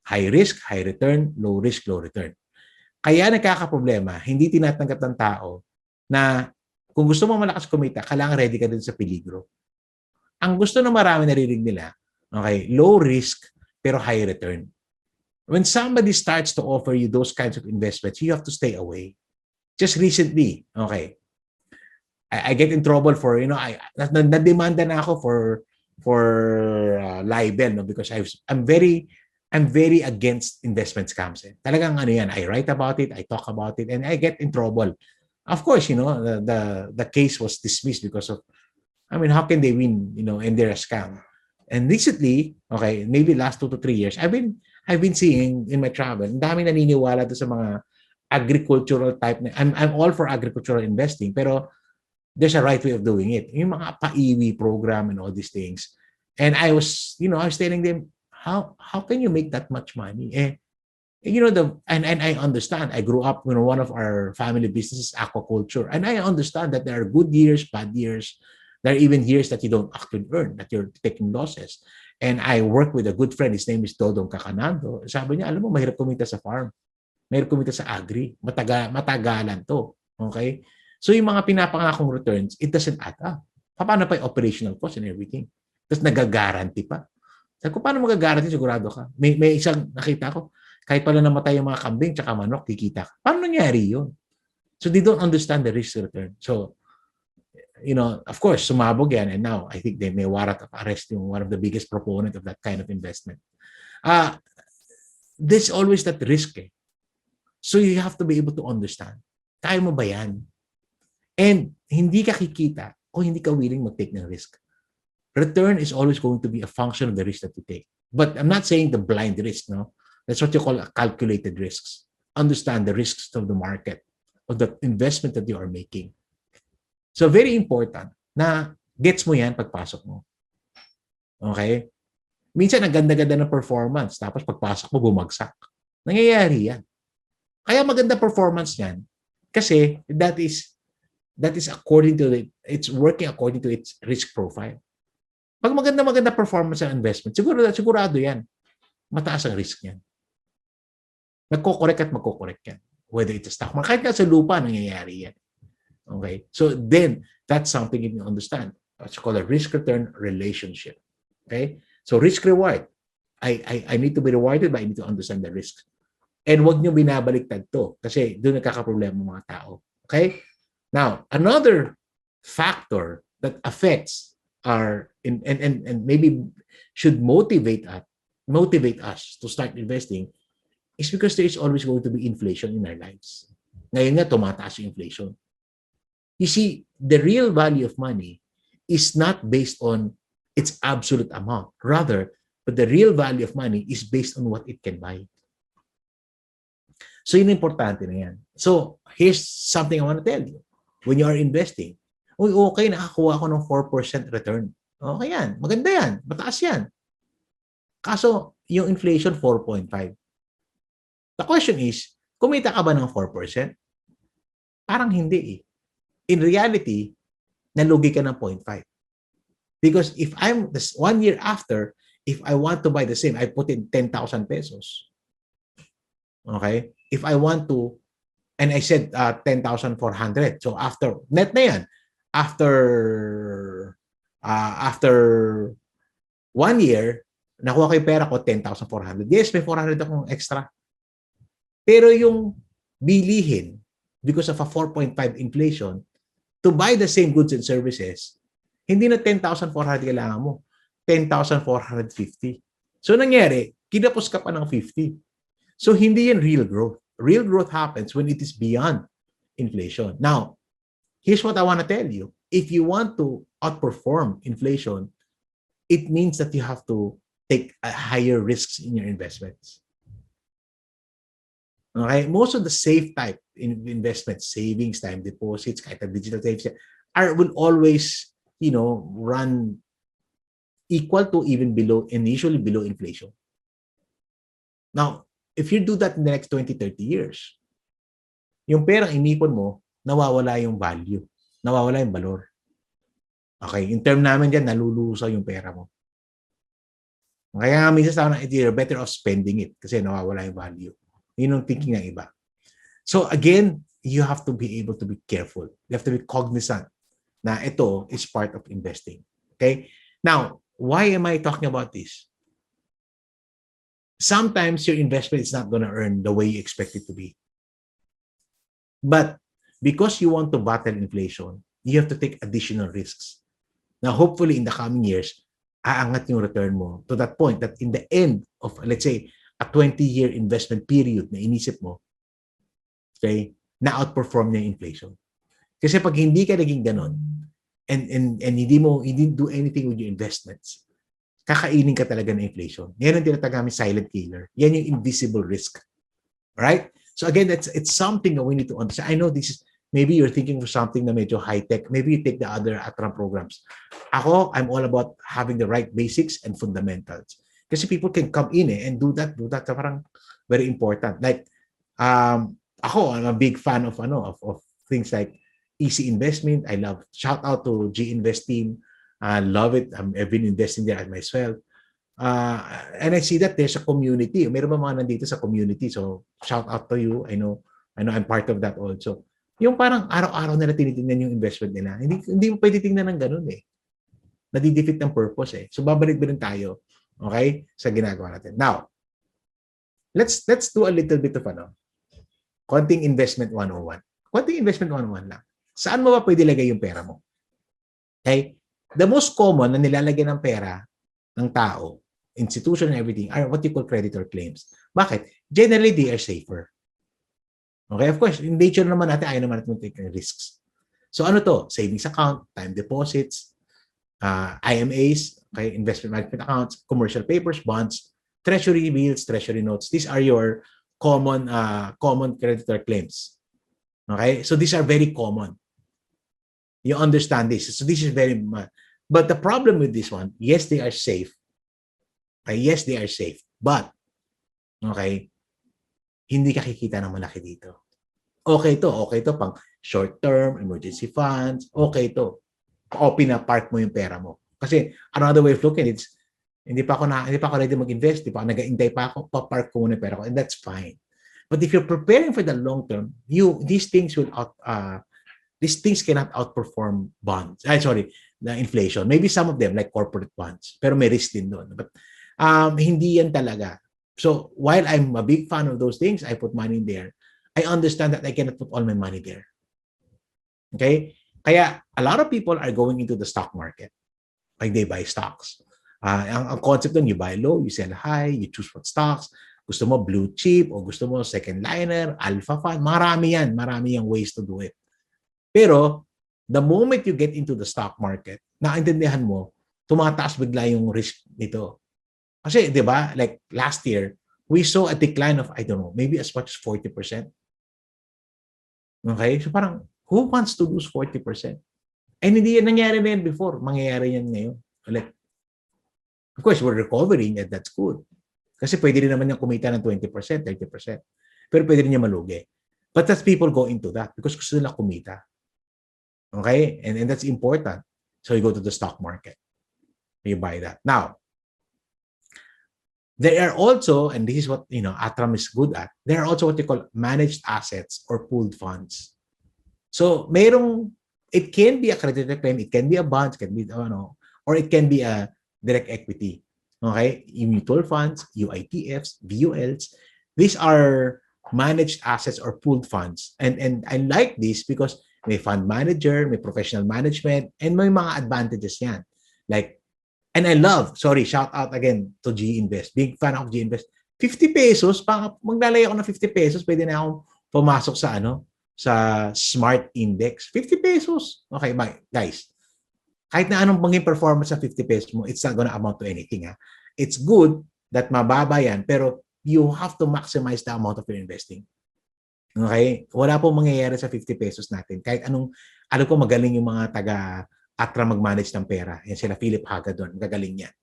High risk, high return, low risk, low return. Kaya nagkakaproblema, hindi tinatanggap ng tao na kung gusto mo malakas kumita, kailangan ready ka din sa peligro. Ang gusto ng marami narinig nila, okay, low risk pero high return. When somebody starts to offer you those kinds of investments, you have to stay away. Just recently, okay, I get in trouble for, nademanda na ako for libel, no, because I'm very against investment scams. Talagang yan, I write about it, I talk about it, and I get in trouble. Of course, the case was dismissed because of, how can they win, and they're a scam. And recently, okay, maybe last 2 to 3 years, I've been seeing in my travel, ang daming naniniwala doon sa mga agricultural type. I'm all for agricultural investing, pero there's a right way of doing it. Yung mga paiwi program and all these things. And I was telling them, how can you make that much money? And I understand. I grew up, one of our family businesses, aquaculture. And I understand that there are good years, bad years. There are even years that you don't actually earn, that you're taking losses. And I work with a good friend. His name is Dodong Kakanando. Sabi niya, alam mo, mahirap kumita sa farm. Mahirap kumita sa agri. Matagalan to. Okay? So yung mga pinapangakong returns, it doesn't add up. Paano pa yung operational cost and everything? Tapos nagagaranti pa. Sabi ko, paano magagaranti? Sigurado ka. May isang nakita ko, kahit pala namatay yung mga kambing tsaka manok, kikita ka. Paano nangyari yun? So they don't understand the risk return. So, of course, sumabog yan. And now, I think they may warrant of arrest yung one of the biggest proponent of that kind of investment. There's always that risk. So you have to be able to understand. Kaya mo ba yan? And hindi ka kikita kung hindi ka willing mag-take ng risk. Return is always going to be a function of the risk that you take. But I'm not saying the blind risk, no? That's what you call calculated risks. Understand the risks of the market, of the investment that you are making. So very important na gets mo yan pagpasok mo. Okay? Minsan, ang ganda-ganda ng performance, tapos pagpasok mo, bumagsak. Nangyayari yan. Kaya maganda performance yan kasi that is that is it's working according to its risk profile. Pag maganda performance ng investment, sigurado yan. Mataas ang risk yan. Magko-correct yan. Whether it's a stock market, kahit nga sa lupa, nangyayari yan. Okay? So then, that's something you need to understand. It's called a risk-return relationship. Okay? So risk-reward. I need to be rewarded, but I need to understand the risks. And wag nyo binabaliktad to kasi doon nagkakaproblema ng mga tao. Okay? Now, another factor that affects our and maybe should motivate us to start investing is because there is always going to be inflation in our lives. Ngayon nga, tumataas yung inflation. You see, the real value of money is not based on its absolute amount. Rather, but the real value of money is based on what it can buy. So, yun importante na yan. So, here's something I want to tell you. When you are investing, okay, nakakuha ako ng 4% return. Okay yan. Maganda yan. Mataas yan. Kaso, yung inflation, 4.5. The question is, kumita ka ba ng 4%? Parang hindi eh. In reality, nalugi ka ng 0.5. Because if I'm this 1 year after, if I want to buy the same, I put in 10,000 pesos. Okay? If I want to, and I said 10,400. So after, net na yan. After 1 year, nakuha ko yung pera ko, 10,400. Yes, may 400 akong extra. Pero yung bilihin, because of a 4.5 inflation, to buy the same goods and services, hindi na 10,400 kailangan mo. 10,450. So nangyari, kinapos ka pa ng 50. So hindi yan real growth. Real growth happens when it is beyond inflation. Now, here's what I want to tell you. If you want to outperform inflation, it means that you have to take higher risks in your investments. Okay? Most of the safe type investments, savings, time deposits, kahit digital savings, will always, run equal to even below, initially below inflation. Now, if you do that in the next 20, 30 years, yung perang inipon mo, nawawala yung value. Nawawala yung valor. Okay? Yung term namin dyan, nalulusaw yung pera mo. Kaya nga minsan sa akin, you're better off spending it kasi nawawala yung value. Yun ang thinking ng iba. So again, you have to be able to be careful. You have to be cognizant na ito is part of investing. Okay? Now, why am I talking about this? Sometimes your investment is not going to earn the way you expect it to be. But because you want to battle inflation, you have to take additional risks. Now, hopefully in the coming years, aangat yung return mo to that point that in the end of, let's say, a 20-year investment period na inisip mo, okay, na-outperform niya yung inflation. Kasi pag hindi ka naging ganon, and hindi didn't do anything with your investments, kakainin ka talaga ng inflation. Yan ang tinatawag namin silent killer. Yan yung invisible risk. Right? So again, it's something that we need to understand. I know this is, maybe you're thinking for something na medyo high-tech. Maybe you take the other Atram programs. Ako, I'm all about having the right basics and fundamentals. Kasi people can come in and do that. So parang very important. Like, ako, I'm a big fan of things like easy investment. I love, shout out to G Invest team. I love it. I've been investing there as myself. And I see that there's a community. Meron ba mga nandito sa community? So shout out to you. I know I'm part of that also. Yung parang araw-araw nila tinitingnan yung investment nila. Hindi mo pwede tingnan ng ganun eh. Nadidefeat ng purpose eh. So babalik din tayo, okay, sa ginagawa natin. Now, let's do a little bit of konting investment 101. Konting investment 101 lang. Saan mo ba pwede lagay yung pera mo? Okay? The most common na nilalagyan ng pera ng tao, institution and everything, are what you call creditor claims. Bakit? Generally, they are safer. Okay? Of course, in nature naman natin, ayaw naman natin take risks. So ano to? Savings account, time deposits, IMAs, okay, investment management accounts, commercial papers, bonds, treasury bills, treasury notes. These are your common creditor claims. Okay? So these are very common. You understand this. So this is very much. But the problem with this one, yes, they are safe. Okay? Yes, they are safe. But, okay, hindi ka kikita ng malaki dito. Okay to pang short-term, emergency funds, okay to. O pina-park mo yung pera mo. Kasi another way of looking, it's hindi pa ako ready mag-invest, di pa nag-aintay pa ako, pa-park ko muna yung pera ko, and that's fine. But if you're preparing for the long term, these things cannot outperform bonds. The inflation. Maybe some of them like corporate bonds, pero may risk din doon. But hindi yan talaga. So while I'm a big fan of those things, I put money in there. I understand that I cannot put all my money there. Okay? Kaya a lot of people are going into the stock market. Like they buy stocks. Ang concept doon, you buy low, you sell high, you choose what stocks. Gusto mo blue chip o gusto mo second liner, alpha fund. Marami yung ways to do it. Pero the moment you get into the stock market, naintindihan mo, tumataas bigla yung risk nito. Kasi, di ba, like last year, we saw a decline of, I don't know, maybe as much as 40%. Okay? So parang, who wants to lose 40%? And hindi yan nangyari na yan before. Mangyayari yan ngayon. Ulit. Of course, we're recovering and that's good. Kasi pwede rin naman yung kumita ng 20%, 30%. Pero pwede rin yung malugi. But that's people go into that because gusto nila kumita. Okay? And that's important. So you go to the stock market. You buy that. Now, there are also, and this is what Atram is good at, there are also what they call managed assets or pooled funds. So, it can be a credit claim, it can be a bond, it can be, or it can be a direct equity. Okay? Mutual funds, UITFs, VULs, these are managed assets or pooled funds. And I like this because may fund manager, may professional management, and may mga advantages yan. Like, and I love, shout out again to G Invest. Big fan of G Invest. 50 pesos, maglalay ako ng 50 pesos, pwede na akong pumasok sa Smart Index. 50 pesos. Okay, guys. Kahit na anong maging performance sa 50 pesos mo, it's not gonna amount to anything. It's good that mababa yan, pero you have to maximize the amount of your investing. Okay? Wala pong mangyayari sa 50 pesos natin. Kahit alam ko magaling yung mga taga-Atra mag-manage ng pera. Yan sila Philip Hagadon. Gagaling yan.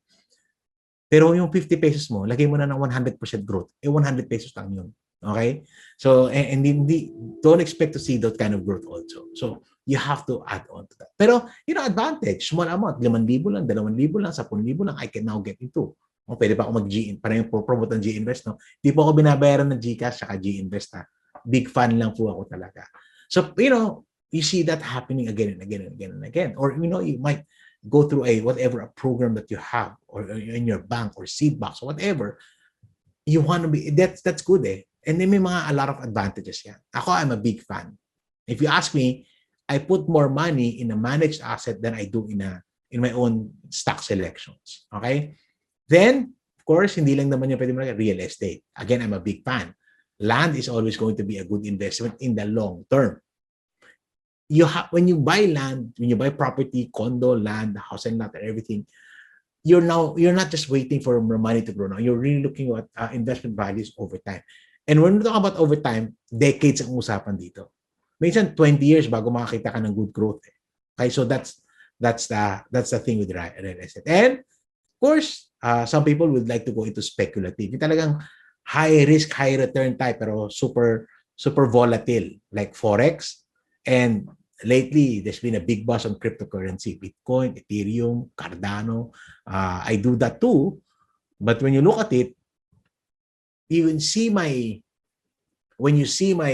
Pero yung 50 pesos mo, lagay mo na ng 100% growth. 100 pesos lang yun. Okay? So, and don't expect to see that kind of growth also. So, you have to add on to that. Pero, advantage, small amount, 5,000 lang, 2,000 lang, 10,000 lang, I can now get into. Pwede pa ako mag-G, parang yung promote ng G-Invest, no? Di po ako binabayaran ng Gcash saka G-Invest, ha? Big fan lang po ako talaga. So, you see that happening again and again and again and again. Or, you might go through a program that you have, or in your bank, or seed box, or whatever. You want to be, that's good, eh. And then may a lot of advantages yan. Ako, I'm a big fan. If you ask me, I put more money in a managed asset than I do in my own stock selections. Okay? Then, of course, hindi lang naman yung pwede mo real estate. Again, I'm a big fan. Land is always going to be a good investment in the long term. When you buy land, when you buy property, condo, land, house and lot, and everything, you're not just waiting for money to grow now. You're really looking at investment values over time. And when we talk about over time, decades ang usapan dito. Minsan 20 years bago makakita ka ng good growth. Okay, so that's the thing with real estate. And of course, some people would like to go into speculative. Yung talagang high risk, high return type, pero super volatile, like Forex. And lately, there's been a big buzz on cryptocurrency, Bitcoin, Ethereum, Cardano. I do that too. But when you look at it, when you see my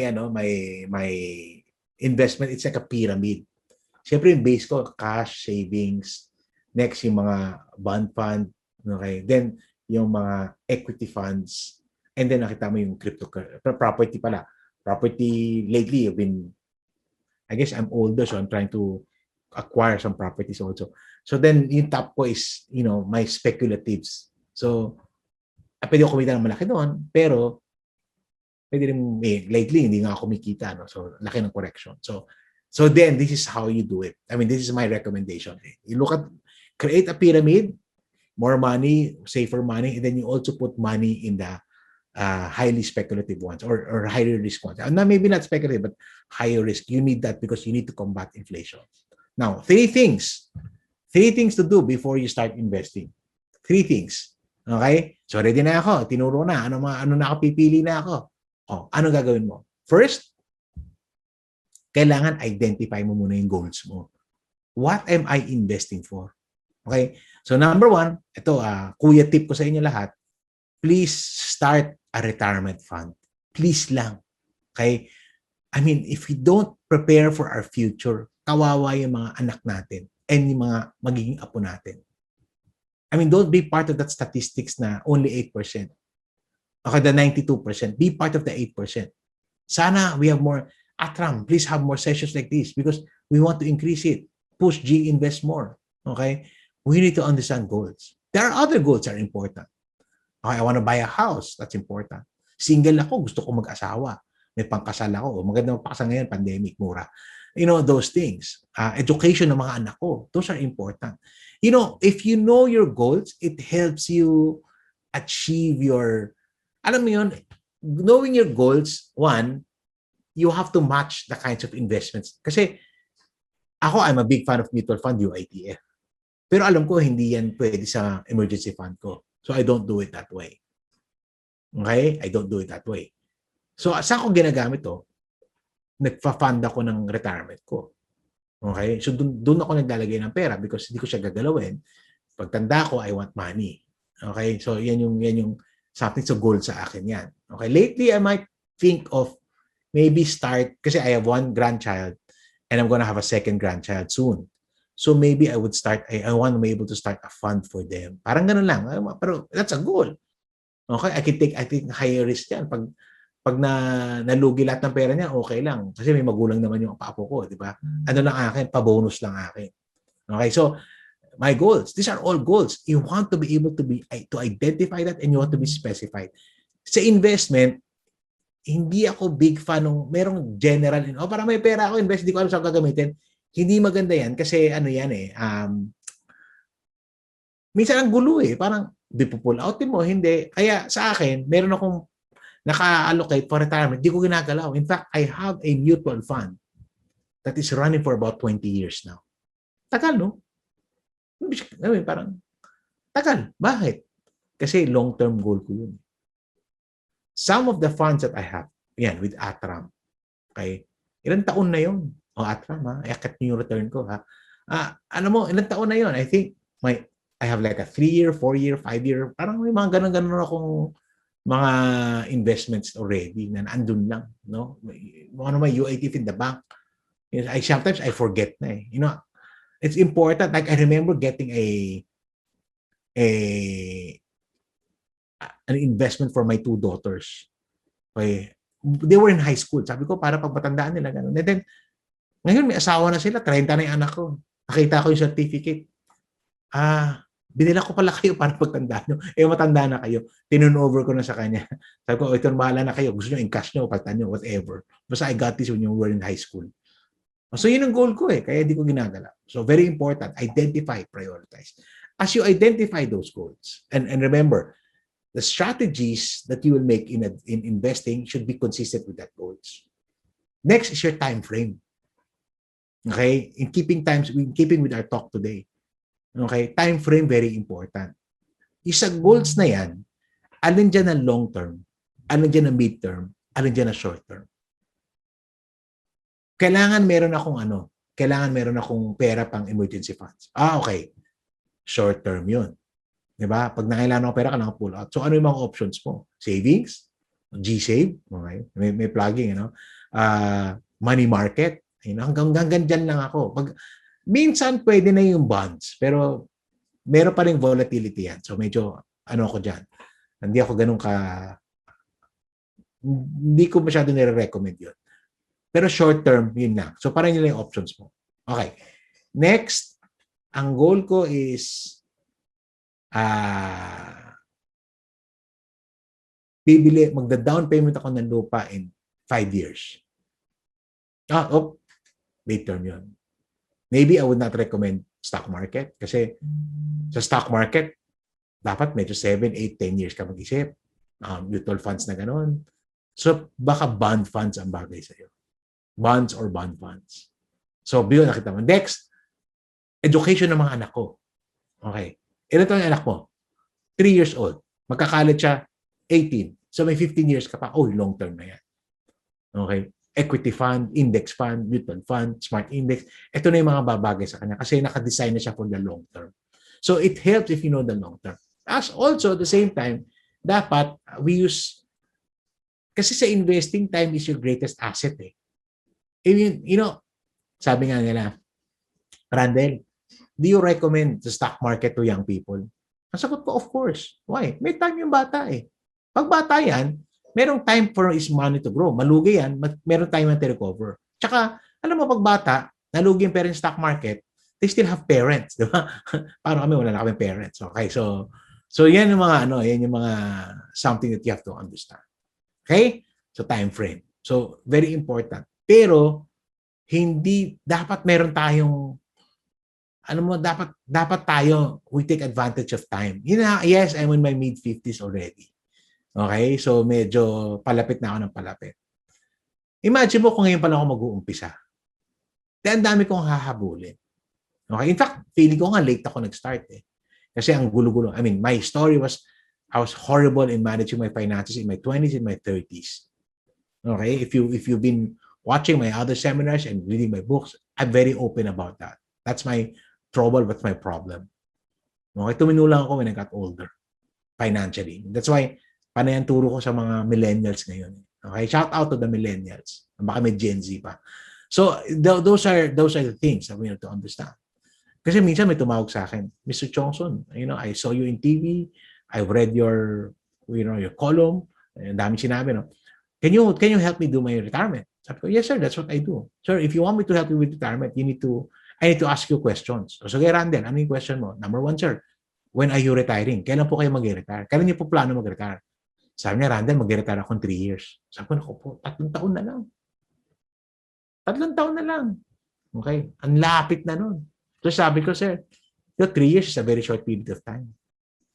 investment, it's like a pyramid. Siyempre yung base ko, cash, savings. Next, yung mga bond fund. Okay? Then, yung mga equity funds. And then, nakita mo yung property pala. Property, lately, I guess I'm older, so I'm trying to acquire some properties also. So then, yung top ko is, my speculatives. So, pwede ako kumita ng malaki doon, pero pwede rin, lately, hindi nga ako kumikita. No? So, laki ng correction. So then, this is how you do it. I mean, this is my recommendation. You create a pyramid, more money, safer money, and then you also put money in the highly speculative ones or higher risk ones. Maybe not speculative, but higher risk. You need that because you need to combat inflation. Now, three things to do before you start investing. 3 things. Okay? So, ready na ako. Tinuro na. Ano na ako, pipili na ako. Ano gagawin mo? First, kailangan identify mo muna yung goals mo. What am I investing for? Okay? So number 1, ito, kuya tip ko sa inyo lahat, please start a retirement fund. Please lang. Okay? I mean, if we don't prepare for our future, kawawa yung mga anak natin and yung mga magiging apo natin. I mean, don't be part of that statistics na only 8%. Okay, the 92%. Be part of the 8%. Sana we have more. Atram, please have more sessions like this because we want to increase it. Push G, invest more. Okay? We need to understand goals. There are other goals that are important. Okay, I want to buy a house. That's important. Single ako, gusto ko mag-asawa. May pangkasal ako. Maganda magpakasal ngayon, pandemic, mura. You know, those things. Education ng mga anak ko. Those are important. You know, if you know your goals, it helps you achieve your, alam mo yun, knowing your goals, one, you have to match the kinds of investments. Kasi ako, I'm a big fan of mutual fund, UITF. Pero alam ko, hindi yan pwede sa emergency fund ko. So I don't do it that way. Okay? I don't do it that way. So saan ko ginagamit to? Nagpa-fund ako ng retirement ko. Okay? So doon ako naglalagay ng pera because hindi ko siya gagalawin. Pagtanda ko, I want money. Okay? So yan yung something so goal sa akin yan. Okay? Lately, I might think of maybe start, kasi I have one grandchild and I'm gonna have a second grandchild soon. So maybe I would start, I want to be able to start a fund for them. Parang ganun lang. Pero that's a goal. Okay? I think higher risk yan. Pag nalugi lahat ng pera niya, okay lang. Kasi may magulang naman yung papo ko, di ba? Ano lang akin, pa-bonus lang akin. Okay? So, my goals, these are all goals. You want to be able to identify that and you want to be specified. Sa investment, hindi ako big fan ng merong general, parang may pera ako, invest, hindi ko alam saan gagamitin. Hindi maganda yan kasi ano yan minsan ang gulo parang di po pull out mo, hindi. Kaya sa akin, meron akong naka-allocate for retirement, di ko ginagalaw. In fact, I have a mutual fund that is running for about 20 years now. Tagal, no? Parang tagal. Bakit? Kasi long-term goal ko yun. Some of the funds that I have, yan, with Atram, okay? Ilang taon na yun? O Atram, ha? I-cut nyo yung return ko, ha? Alam mo, ilang taon na yun? I think, I have like a 3-year, 4-year, 5-year, parang may mga ganun-ganun akong mga investments already na andun lang, no? Ano may UITF in the bank. Sometimes I forget na You know, it's important. Like I remember getting an investment for my 2 daughters. Okay. They were in high school. Sabi ko, para pagbatandaan nila. Ganun. And then, ngayon may asawa na sila. 30 na yung anak ko. Nakita ko yung certificate. Binila ko pala kayo para pagtandaan nyo. Matanda na kayo. Tinun-over ko na sa kanya. Sabi ko, ito, bahala na kayo. Gusto nyo, in-cash nyo, pagtandaan nyo, whatever. Basta I got this when you were in high school. So, yun ang goal ko Kaya hindi ko ginagala. So, very important. Identify, prioritize. As you identify those goals, and remember, the strategies that you will make in investing should be consistent with that goals. Next is your time frame. Okay? In keeping with our talk today. Okay? Time frame, very important. Isa goals na yan, alin dyan ang long term, alin dyan ang mid term, alin dyan ang short term. Kailangan meron akong pera pang emergency funds. Okay. Short term yun. Diba? Pag nakailangan ako pera, kailangan pull out. So, ano yung mga options mo? Savings? G-Save? Okay. May plugging, money market? Hanggang dyan lang ako. Minsan, pwede na yung bonds. Pero, meron pa rin volatility yan. So, medyo, ako dyan. Hindi ako ganun hindi ko masyado nire-recommend yun. Pero short term, yun na. So, parang yun yung options mo. Okay. Next, ang goal ko is magda-down payment ako ng lupa in 5 years. Late term yun. Maybe I would not recommend stock market kasi sa stock market, dapat medyo 7, 8, 10 years ka mag-isip. Mutual funds na gano'n. So, baka bond funds ang bagay sa'yo. Bonds or bond funds. So, biyo nakita mo. Next, education ng mga anak ko. Okay. Ilan ito ang anak mo? 3 years old. Magkakalit siya 18. So, may 15 years ka pa. Long term na yan. Okay. equity fund, index fund, mutual fund, smart index. Ito na yung mga babagay sa kanya kasi naka-design na siya for the long term. So it helps if you know the long term. As also, at the same time, dapat we use, kasi sa investing, time is your greatest asset eh. You know, sabi nga nila, Randell, do you recommend the stock market to young people? Ang sagot ko, of course. Why? May time yung bata eh. Pag bata yan, merong time for his money to grow. Malugi yan, merong time to recover. Tsaka, alam mo, pag bata, nalugi yung parents stock market, they still have parents, di ba? Paano kami, wala na kami parents. Okay, so yan yung mga, yan yung mga something that you have to understand. Okay? So, time frame. So, very important. Pero, hindi, dapat meron tayong, dapat tayo, we take advantage of time. Yes, I'm in my mid-50s already. Okay? So, medyo palapit na ako ng palapit. Imagine mo kung ngayon pa lang ako mag-uumpisa. Ang dami kong hahabulin. Okay? In fact, feeling ko nga late ako nag-start eh. Kasi ang gulo-gulo. I mean, my story was, I was horrible in managing my finances in my 20s and my 30s. Okay? If you've been watching my other seminars and reading my books, I'm very open about that. That's my trouble, that's my problem. Okay? Tuminulang ako when I got older financially. That's why, panayan turo ko sa mga millennials ngayon. Okay? Shout out to the millennials. Baka may Gen Z pa. So, those are the things that we have to understand. Kasi minsan may tumawag sa akin, Mr. Tiongson, I saw you in TV, I've read your column, ang dami sinabi, no? Can you help me do my retirement? Sabi ko, yes sir, that's what I do. Sir, if you want me to help you with retirement, I need to ask you questions. So, sige Randell, ano yung question mo? Number 1, sir, when are you retiring? Kailan po kayo mag-retire? Kailan niyo po plano mag-retire? Sabi niya, Randell, mag-retire ako in 3 years. Sabi ko, naku po, 3 taon na lang. 3 taon na lang. Okay? Ang lapit na nun. So sabi ko, sir, 3 years is a very short period of time.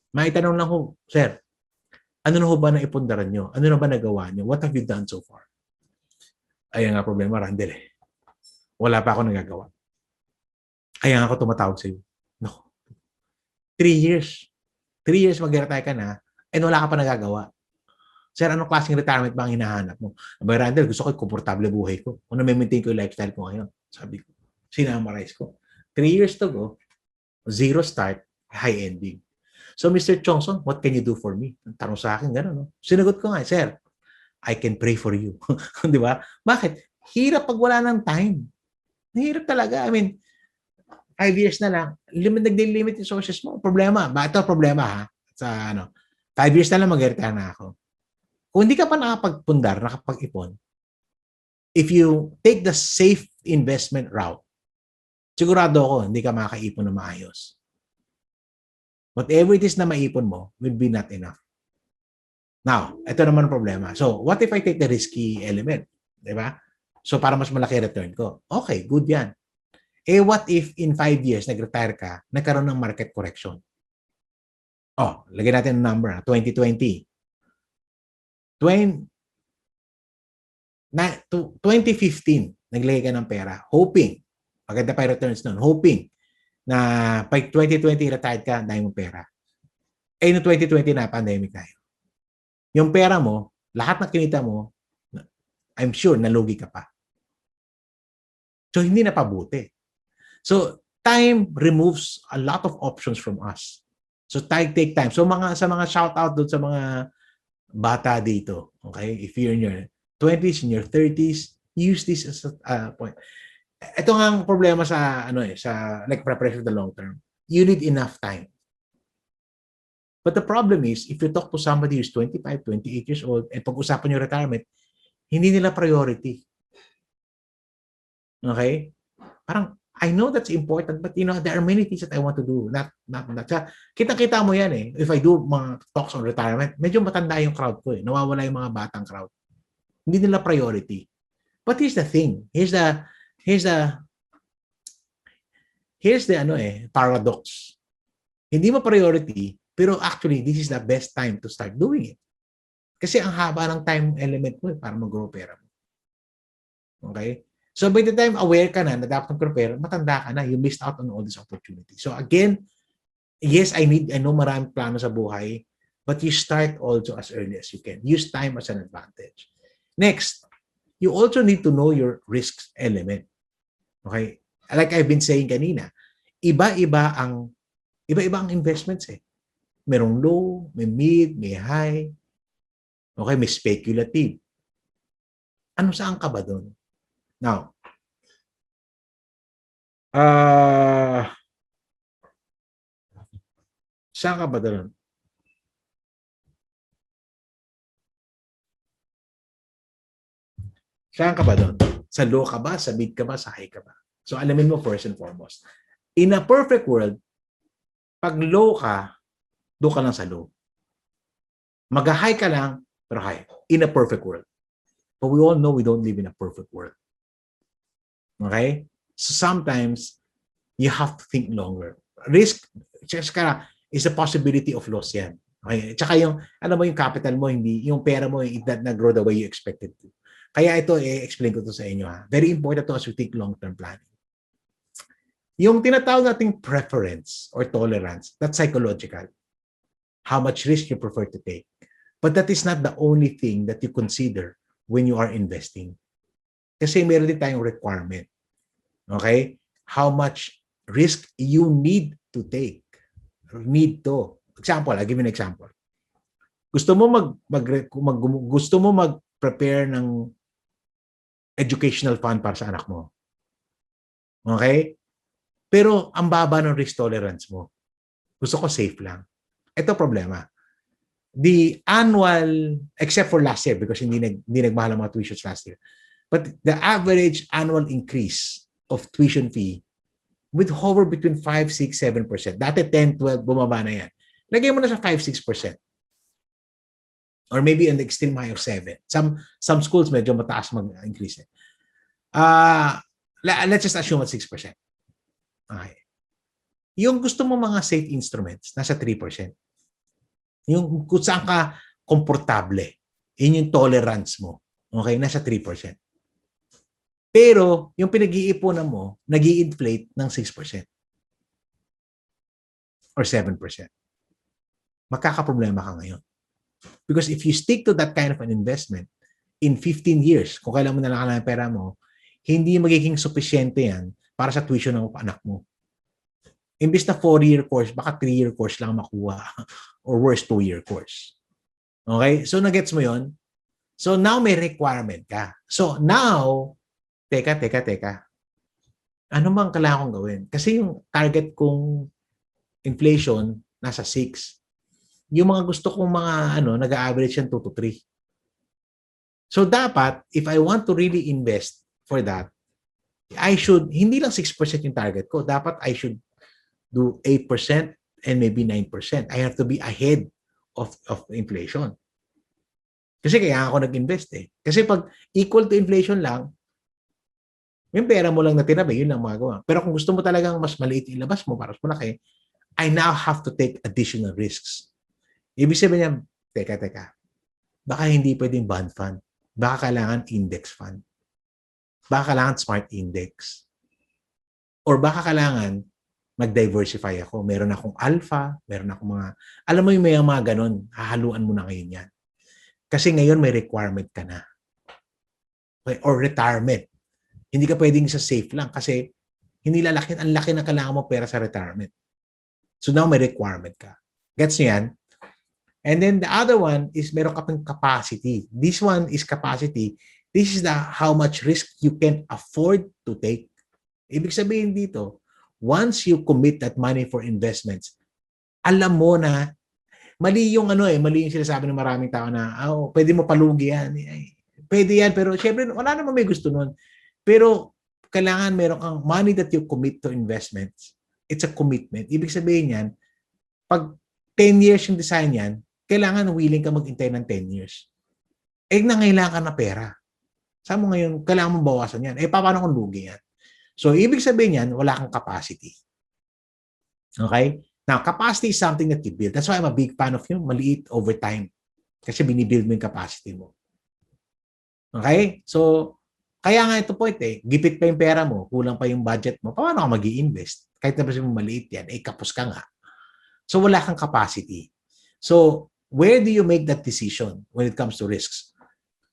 Maitanong lang ko, sir, ano na ho ba na ipundaran nyo? Ano na ba nagawa nyo? What have you done so far? Ayan nga problema, Randell eh. Wala pa ako nagagawa. Ayan nga ako tumatawag sa'yo. No. 3 years. 3 years mag-retire ka na and wala ka pa nagagawa. Sir, anong klaseng retirement ba ang hinahanap mo? Abay, Randell, gusto ko komportable buhay ko. Kung na-maintain ko yung lifestyle ko ngayon. Sabi ko, sinamarize ko. 3 years to go, 0 start, high ending. So, Mr. Tiongson, what can you do for me? Tanong sa akin, gano'n, no? Sinagot ko nga, sir, I can pray for you. Di ba? Bakit? Hirap pag wala ng time. Hirap talaga. I mean, 5 years na lang, nag-limit yung sources mo. Problema. Ito problema, ha? Sa 5 years na lang mag-retire na ako. Kung hindi ka pa nakapagpundar, nakapag-ipon, if you take the safe investment route, sigurado ako, hindi ka makakaipon na maayos. Whatever it is na maipon mo will be not enough. Now, ito naman ang problema. So, what if I take the risky element? Diba? So, para mas malaki return ko. Okay, good yan. What if in 5 years, nag-retire ka, nagkaroon ng market correction? Oh, lagyan natin ang number, 2020. 2015, naglagay ka ng pera, hoping, maganda pa yung returns nun, hoping na pag 2020 retired ka, dahil mo pera. No 2020 na, pandemic tayo. Yung pera mo, lahat ng kinita mo, I'm sure, nalugi ka pa. So, hindi na pabuti. So, time removes a lot of options from us. So, take time. So, sa mga shout out doon sa mga bata dito, okay? If you're in your 20s, in your 30s, use this as a point. Ito nga ang problema sa like preparation for the long term. You need enough time. But the problem is, if you talk to somebody who's 25, 28 years old, and pag-usapan yung retirement, hindi nila priority. Okay? Parang, I know that's important, but there are many things that I want to do. Not. Kita-kita mo yan eh. If I do mga talks on retirement, medyo matanda yung crowd ko eh. Nawawala yung mga batang crowd. Hindi nila priority. But here's the thing. Here's the paradox. Hindi mo priority, pero actually, this is the best time to start doing it. Kasi ang haba ng time element mo para mag-grow pera mo. Okay? So by the time aware ka na dapat mag-prepare, matanda ka na, you missed out on all this opportunity. So again, yes, I know maraming plano sa buhay, but you start also as early as you can. Use time as an advantage. Next, you also need to know your risks element. Okay? Like I've been saying kanina, iba-iba ang investments eh. Merong low, may mid, may high. Okay, may speculative. Ano saan ka ba doon? Now, saan ka ba doon? Saan ka ba doon? Sa low ka ba? Sa mid ka ba? Sa high ka ba? So, alamin mo first and foremost. In a perfect world, pag low ka, doon ka lang sa low. Mag-high ka lang, pero high. In a perfect world. But we all know we don't live in a perfect world. Okay? So sometimes, you have to think longer. Risk, is a possibility of loss yan. Okay? Tsaka yung, alam mo yung capital mo, hindi, yung pera mo, it did not grow the way you expected to. Kaya ito, explain ko to sa inyo. Ha? Very important to as we think long-term planning. Yung tinatawag nating preference or tolerance, that's psychological. How much risk you prefer to take. But that is not the only thing that you consider when you are investing. Kasi meron din tayong requirement. Okay? How much risk you need to take. Need to. Example, I'll give you an example. Gusto mo mag-prepare ng educational fund para sa anak mo. Okay? Pero ang baba ng risk tolerance mo. Gusto ko safe lang. Ito problema. The annual, except for last year because hindi nagmahal ang mga tuitions last year, but the average annual increase of tuition fee would hover between 5, 6, 7%. Dati 10, 12, bumaba na yan. Lagay mo na sa 5, 6%. Or maybe an extreme high of 7. Some schools medyo mataas mag-increase. Let's just assume at 6%. Okay. Yung gusto mo mga safe instruments, nasa 3%. Yung kung saan ka komportable, yun yung tolerance mo. Okay, nasa 3%. Pero, yung pinag-iipunan mo, nag-i-inflate ng 6%. Or 7%. Magkakaproblema ka ngayon. Because if you stick to that kind of an investment, in 15 years, kung kailan mo na lang ang pera mo, hindi magiging sufisyente yan para sa tuition ng anak mo. Imbis na 4-year course, baka 3-year course lang makuha. Or worse, 2-year course. Okay? So, nagets mo yon. So, now may requirement ka. So, now, teka. Ano bang kailangan kong gawin? Kasi yung target kong inflation, nasa 6. Yung mga gusto kong mga, nag-average yan 2 to 3. So, dapat, if I want to really invest for that, I should, hindi lang 6% yung target ko. Dapat I should do 8% and maybe 9%. I have to be ahead of inflation. Kasi kaya ako nag-invest eh. Kasi pag equal to inflation lang, yung pera mo lang natira, yun lang magawa. Pero kung gusto mo talagang mas maliit ilabas mo para mas malaki, I now have to take additional risks. Ibig sabihin niya, teka. Baka hindi pwedeng bond fund. Baka kailangan index fund. Baka kailangan smart index. Or baka kailangan mag-diversify ako. Meron akong alpha, meron akong mga, alam mo yung may mga ganun, hahaluan mo na ngayon yan. Kasi ngayon may requirement ka na. Okay? Or retirement. Hindi ka pwedeng sa safe lang kasi hindi lalaki, ang laki na kailangan mo pera sa retirement. So now may requirement ka. Gets nyo yan? And then the other one is meron ka pang capacity. This one is capacity. This is how much risk you can afford to take. Ibig sabihin dito, once you commit that money for investments, alam mo na, mali yung mali yung sinasabi ng maraming tao na, pwede mo palugi yan. Pwede yan, pero syempre, wala naman may gusto nun. Pero, kailangan meron kang money that you commit to investments. It's a commitment. Ibig sabihin yan, pag 10 years yung design yan, kailangan willing ka mag-intay ng 10 years. Nangailangan ka na pera. Saan mo ngayon, kailangan mong bawasan yan. Paano kung lugi yan? So, ibig sabihin yan, wala kang capacity. Okay? Now, capacity is something that you build. That's why I'm a big fan of yung maliit over time. Kasi binibuild mo yung capacity mo. Okay? So, kaya nga ito point gipit pa yung pera mo, kulang pa yung budget mo, paano ka mag-i-invest? Kahit na mo maliit yan, kapos ka nga. So, wala kang capacity. So, where do you make that decision when it comes to risks?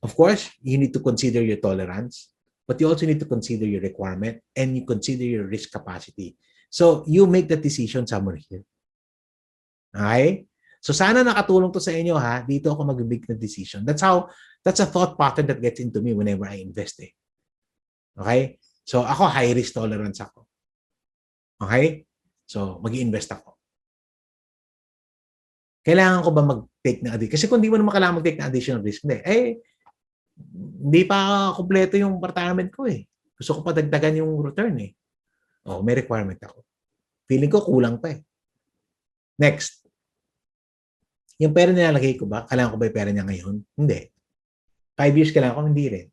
Of course, you need to consider your tolerance, but you also need to consider your requirement and you consider your risk capacity. So, you make that decision somewhere here. Okay? So, sana nakatulong to sa inyo, ha? Dito ako mag-make na decision. That's a thought pattern that gets into me whenever I invest, eh. Okay? So, ako, high risk tolerance ako. Okay? So, mag-i-invest ako. Kailangan ko ba mag-take na additional? Kasi kung di mo naman kailangan mag-take na additional risk, hindi pa kompleto yung retirement ko, eh. Gusto ko pa dagdagan yung return, eh. May requirement ako. Feeling ko kulang pa, eh. Next. Yung pera nilalagay ko ba? Kailangan ko ba yung pera niya ngayon? Hindi. 5 years kailangan ko? Hindi rin.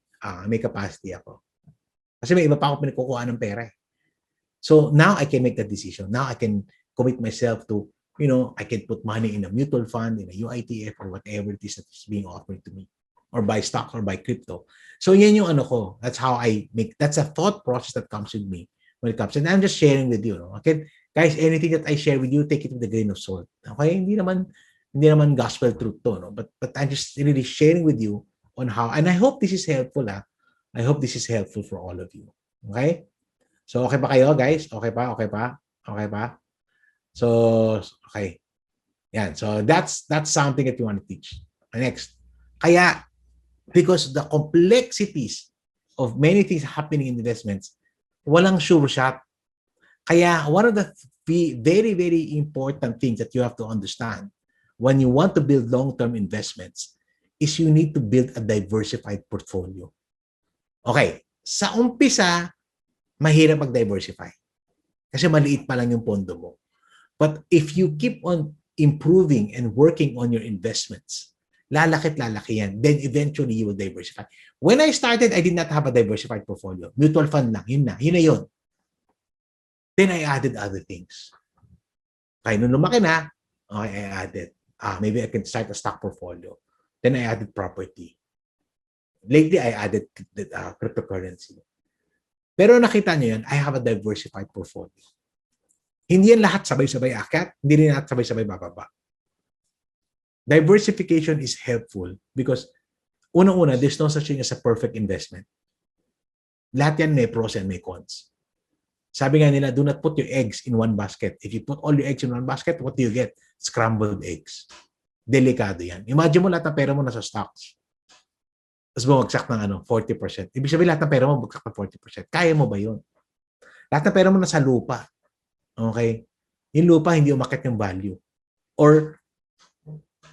May capacity ako. Kasi may iba pa ako pinagkukuha ng pera, eh. So, now I can make that decision. Now I can commit myself to, I can put money in a mutual fund, in a UITF, or whatever it is that is being offered to me. Or buy stocks or buy crypto. So, yan yung ano ko. That's how I make, that's a thought process that comes with me when it comes. And I'm just sharing with you. No? Okay? Guys, anything that I share with you, take it with a grain of salt. Okay? Hindi naman gospel truth to. No? But I'm just really sharing with you on how, and I hope this is helpful. I hope this is helpful for all of you. Okay? So, okay ba kayo, guys? Okay pa? So, okay. Yan. So, that's something that you want to teach. Next. Kaya, because the complexities of many things happening in investments, walang sure shot. Kaya, one of the very, very important things that you have to understand when you want to build long-term investments is you need to build a diversified portfolio. Okay. Sa umpisa, mahirap mag-diversify. Kasi maliit pa lang yung pondo mo. But if you keep on improving and working on your investments, lalaki yan. Then eventually you will diversify. When I started, I did not have a diversified portfolio. Mutual fund lang. Yun na yun. Then I added other things. Kaya nung lumaki na, okay, I added. Maybe I can start a stock portfolio. Then I added property. Lately, I added cryptocurrency. Pero nakita niyo yan, I have a diversified portfolio. Hindi yan lahat sabay-sabay akyat, hindi rin lahat sabay-sabay bababa. Diversification is helpful because unang-una, there's no such thing as a perfect investment. Lahat yan may pros and may cons. Sabi nga nila, do not put your eggs in one basket. If you put all your eggs in one basket, what do you get? Scrambled eggs. Delikado yan. Imagine mo lahat ng pera mo nasa stocks. Tapos bumagsak ng 40%. Ibig sabihin lahat ng pera mo bumagsak ng 40%. Kaya mo ba yun? Lahat ng pera mo nasa lupa. Okay? Yung lupa, hindi umakit yung value. Or,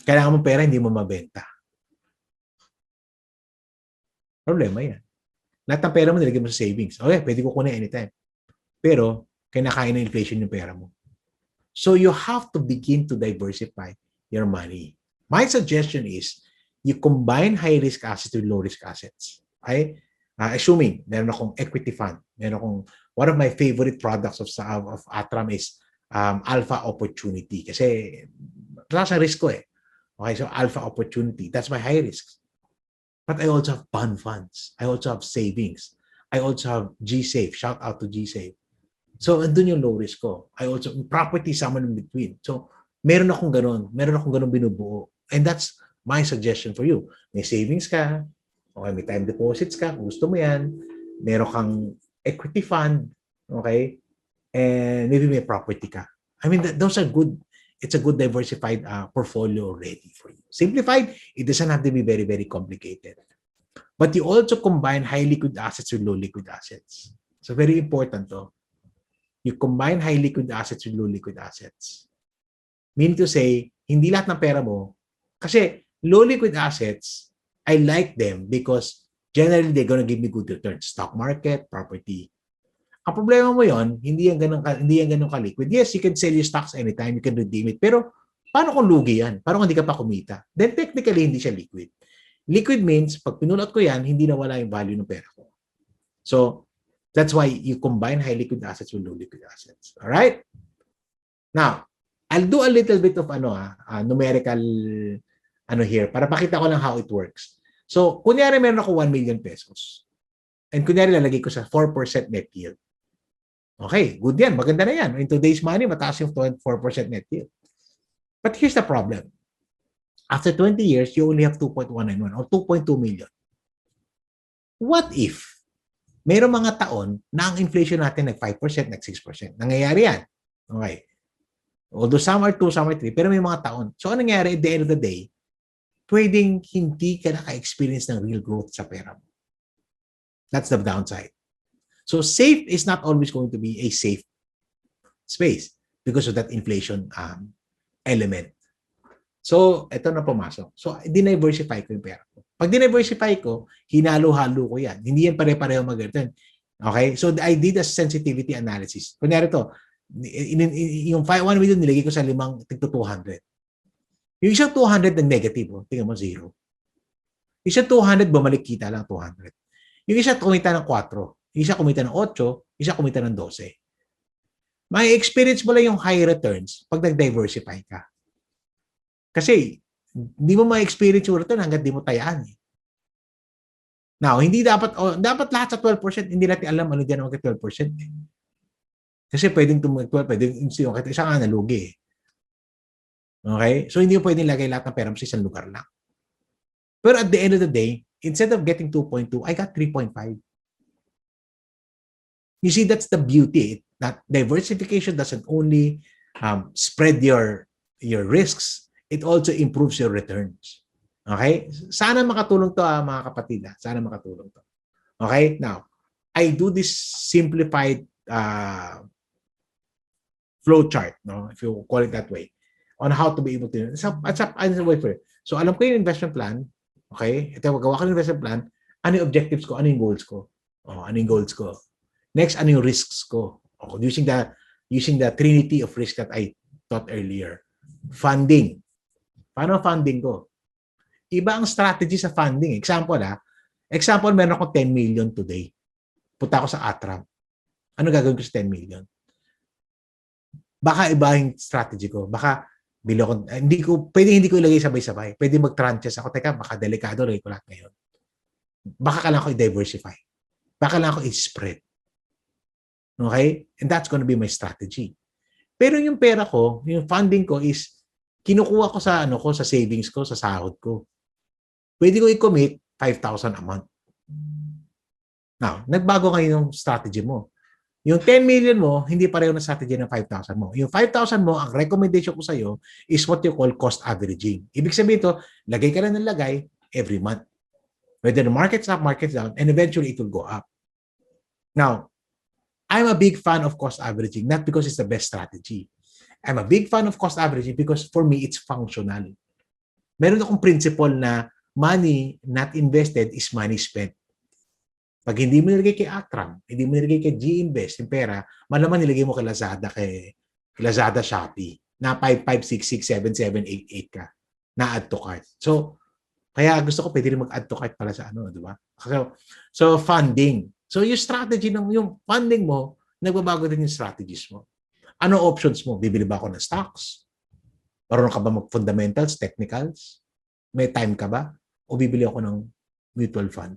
kailangan mo pera, hindi mo mabenta. Problema yan. Lahat ng pera mo nilagay mo sa savings. Okay, pwede ko kunin anytime. Pero, kinakain ng inflation yung pera mo. So, you have to begin to diversify your money. My suggestion is, you combine high-risk assets with low-risk assets. Okay? Assuming, meron akong equity fund. One of my favorite products of Atram is Alpha Opportunity. Kasi, taas ang risk ko eh. Okay, so Alpha Opportunity. That's my high risk. But I also have bond funds. I also have savings. I also have G-Safe. Shout out to G-Safe. So, andun yung low risk ko. I also, property somewhere in between. So, meron akong ganun binubuo. And that's my suggestion for you. May savings ka, okay, may time deposits ka, kung gusto mo yan, meron kang equity fund, okay, and maybe may property ka. I mean, those are good. It's a good diversified portfolio already for you. Simplified, it doesn't have to be very, very complicated. But you also combine high liquid assets with low liquid assets. So very important to. You combine high liquid assets with low liquid assets. Meaning to say, hindi lahat ng pera mo, kasi low liquid assets, I like them because generally they're gonna give me good returns. Stock market, property. Ang problema mo yon, hindi yan ganun ka-liquid. Yes, you can sell your stocks anytime, you can redeem it. Pero paano kung lugi yan? Paano kung hindi ka pa kumita? Then technically, hindi siya liquid. Liquid means, pag pinulot ko yan, hindi nawala yung value ng pera ko. So, that's why you combine high liquid assets with low liquid assets. Alright? Now, I'll do a little bit of numerical here para pakita ko lang how it works. So, kunyari meron ako 1 million pesos. And kunyari lalagay ko sa 4% net yield. Okay, good yan. Maganda na yan. In today's money, mataas yung 4% net yield. But here's the problem. After 20 years, you only have 2.191 or 2.2 million. What if mayroong mga taon na ang inflation natin nag 5%, nag 6%? Nangyayari yan. Okay. Although some are 2, some are 3, pero may mga taon. So, ano nangyayari at the end of the day? Pwedeng hindi ka naka-experience ng real growth sa pera mo. That's the downside. So, safe is not always going to be a safe space because of that inflation element. So, ito na pumasok. So, diversify ko yung pera ko. Pag diversify ko, hinalo-halo ko yan. Hindi yan pare-pareho mag-return. Okay? So, I did a sensitivity analysis. Kunyari to, yung 1 million nilagay ko sa 5 tigto 200. Yung isang 200 na negative, tingnan mo, 0. Yung isang 200, bumalik kita lang 200. Yung isa kumita ng 4, yung isa kumita ng 8, yung isa kumita ng 12. May experience mo lang yung high returns pag nag-diversify ka. Kasi, hindi mo ma-experience yung return hanggang di mo tayaan. Now, hindi dapat lahat sa 12%, hindi natin alam ano dyan ang 12%. Kasi pwedeng tumag-12, pwedeng isa nga nalugi. Okay? So, hindi mo pwedeng lagay lahat ng pera mo sa isang lugar lang. Pero at the end of the day, instead of getting 2.2, I got 3.5. You see, that's the beauty. That diversification doesn't only spread your risks, it also improves your returns. Okay? Sana makatulong to, mga kapatid. Sana makatulong to. Okay? Now, I do this simplified flow chart, no? If you call it that way, on how to be able to. So, alam ko yung investment plan. Okay? Ito, magawa ko yung investment plan. Ano yung objectives ko? Ano yung goals ko? Ano yung goals ko? Next, ano yung risks ko? Using the trinity of risk that I taught earlier. Funding. Paano funding ko? Iba ang strategy sa funding. Example, meron ako 10 million today. Punta ako sa Atram. Ano gagawin ko sa 10 million? Baka iba yung strategy ko. Baka hindi ko ilagay sabay-sabay. Pwede mag-tranches ako. Teka, baka delikado, lagay ko lahat ngayon. Baka kailangan ko i-diversify. Baka kailangan ko i-spread. Okay? And that's gonna be my strategy. Pero yung pera ko, yung funding ko is kinukuha ko sa sa savings ko, sa sahod ko. Pwede ko i-commit 5,000 a month. Now, nagbago ngayon yung strategy mo. Yung 10 million mo, hindi pareho na strategy ng 5,000 mo. Yung 5,000 mo, ang recommendation ko sa iyo is what you call cost averaging. Ibig sabihin ito, lagay ka lang ng lagay every month. Whether the market's up, market's down, and eventually it will go up. Now, I'm a big fan of cost averaging, not because it's the best strategy. I'm a big fan of cost averaging because for me, it's functional. Meron akong principle na money not invested is money spent. Pag hindi mo nilagay kay Atram, hindi mo nilagay kay G-Invest, yung pera, malaman nilagay mo kay Lazada, Shopee, na 5566778 ka, na add to cart. So, kaya gusto ko pwede rin mag-add to cart pala sa di ba? So, funding. So, yung strategy yung funding mo, nagbabago din yung strategies mo. Ano options mo? Bibili ba ako ng stocks? Marunong ka ba mag-fundamentals, technicals? May time ka ba? O bibili ako ng mutual fund,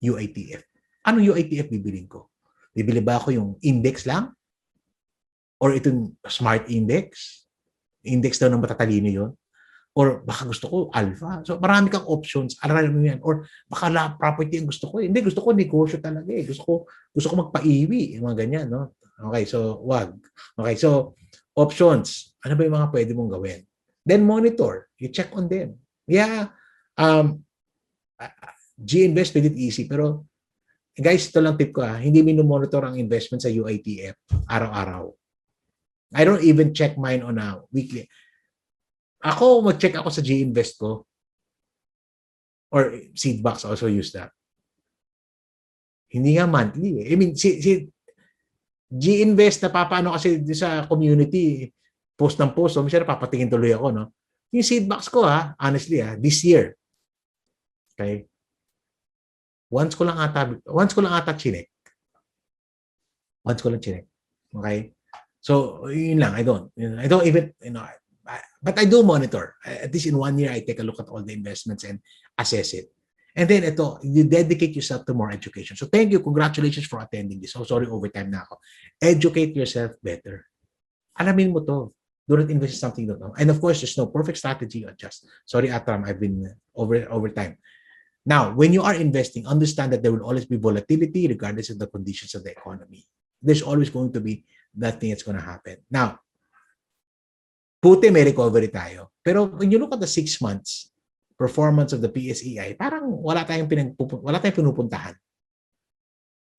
UITF? Anong UITF bibilin ko? Bibili ba ako yung index lang? Or itong smart index? Index daw ng matatalino yun? Or baka gusto ko alpha. So marami kang options. Alam mo yan. Or baka property ang gusto ko. Hindi, gusto ko negosyo talaga eh. Gusto ko magpa-iwi. Yung mga ganyan, no? Okay, so wag. Okay, so options. Ano ba yung mga pwede mong gawin? Then monitor. You check on them. Yeah. G-Invest made it easy. Pero guys, ito lang tip ko hindi monitor ang investment sa UITF araw-araw. I don't even check mine on a weekly. Ako, mag-check ako sa G-Invest ko. Or Seedbox also use that. Hindi nga monthly. I mean, G-Invest, napapaano kasi sa community, post ng post. So, minsan napapatingin tuloy ako, no? Yung Seedbox ko, honestly, this year. Okay? Once ko lang ata chinek. Okay? So, yun lang. I don't even, but I do monitor. At least in 1 year, I take a look at all the investments and assess it. And then you dedicate yourself to more education. So thank you. Congratulations for attending this. Oh, sorry, overtime na ako. Educate yourself better. Alamin mo to. Do not invest in something you don't know. And of course, there's no perfect strategy. Sorry, Atram, I've been over time. Now, when you are investing, understand that there will always be volatility regardless of the conditions of the economy. There's always going to be that thing that's going to happen. Now, puti may recovery tayo. Pero when you look at the 6 months performance of the PSEI, parang wala tayong pinupuntahan.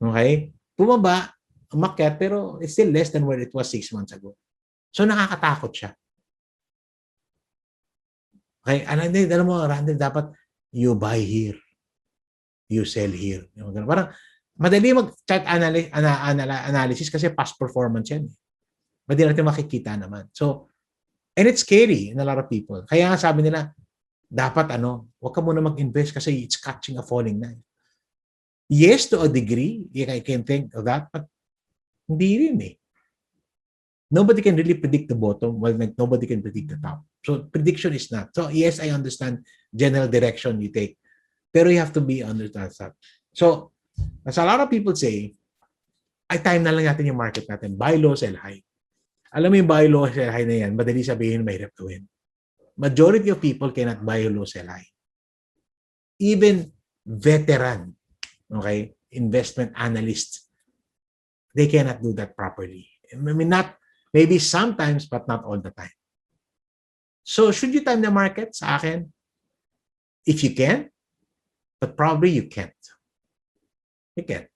Okay? Bumaba, umakyat, pero it's still less than where it was 6 months ago. So nakakatakot siya. Okay? And then, alam mo, Randall, dapat you buy here. You sell here. Parang madali mag-chart analysis kasi past performance yan. Madali natin makikita naman. So, and it's scary in a lot of people. Kaya nga sabi nila, dapat huwag ka muna mag-invest kasi it's catching a falling knife. Yes, to a degree, I can think of that, but hindi rin eh. Nobody can really predict the bottom, while nobody can predict the top. So prediction is not. So yes, I understand general direction you take, pero you have to be understand that. So as a lot of people say, ay time na lang natin yung market natin. Buy low, sell high. Alam mo yung buy low, sell high na yan, madali sabihin mahirap gawin. Majority of people cannot buy low, sell high. Even veteran, okay, investment analysts, they cannot do that properly. I mean, maybe sometimes, but not all the time. So, should you time the market? Sa akin, if you can, but probably you can't. You can't.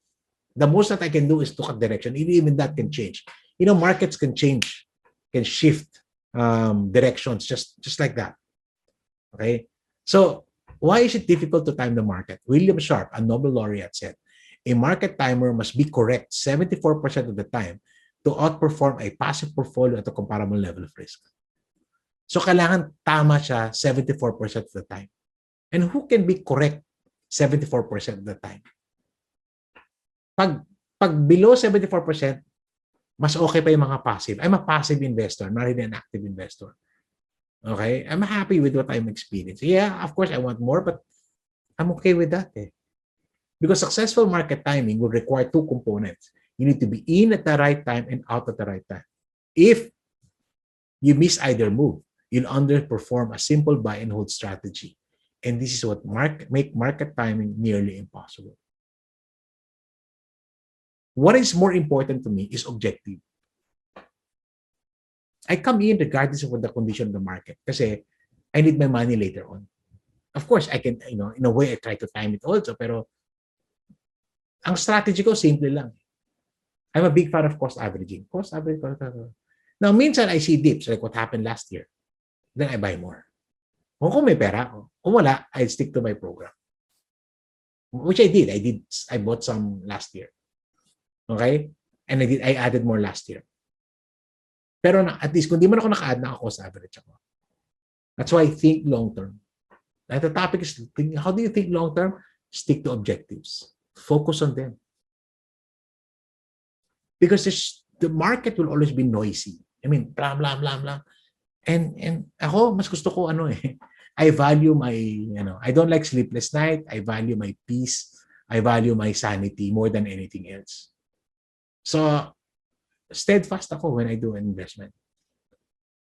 The most that I can do is look at direction. Even that can change. You know, markets can change, can shift directions just like that. Okay? So, why is it difficult to time the market? William Sharp, a Nobel laureate, said, a market timer must be correct 74% of the time to outperform a passive portfolio at a comparable level of risk. So, kailangan tama siya 74% of the time. And who can be correct 74% of the time? Pag below 74%, mas okay pa yung mga passive. I'm a passive investor, not really an active investor. Okay? I'm happy with what I'm experiencing. Yeah, of course, I want more, but I'm okay with that. Because successful market timing will require two components. You need to be in at the right time and out at the right time. If you miss either move, you'll underperform a simple buy and hold strategy. And this is what make market timing nearly impossible. What is more important to me is objective. I come in regardless of what the condition of the market kasi I need my money later on. Of course, I can, in a way, I try to time it also, pero ang strategy ko, simple lang. I'm a big fan of cost averaging. Cost averaging. Now, minsan I see dips like what happened last year. Then I buy more. Kung may pera ako. Kung wala, I stick to my program. Which I did. I bought some last year. Okay? And I added more last year. Pero at least, kung di man ako naka-add, naka-cost average ako. That's why I think long-term. And the topic is, how do you think long-term? Stick to objectives. Focus on them. Because the market will always be noisy. I mean, blah, blah, blah, blah. And ako, mas gusto ko, I value my, I don't like sleepless night. I value my peace. I value my sanity more than anything else. So, steadfast ako when I do an investment.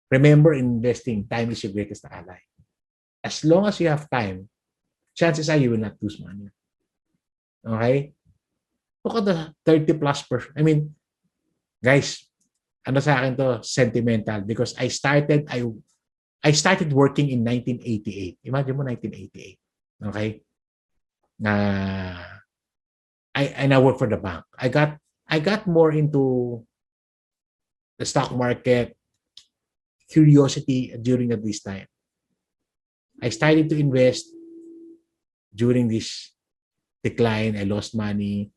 Remember, investing, time is your greatest ally. As long as you have time, chances are you will not lose money. Okay? Look at the 30+%. I mean, guys, sa akin to, sentimental because I started working in 1988. Imagine mo 1988. Okay? I work for the bank. I got more into the stock market, curiosity during this time. I started to invest during this decline. I lost money.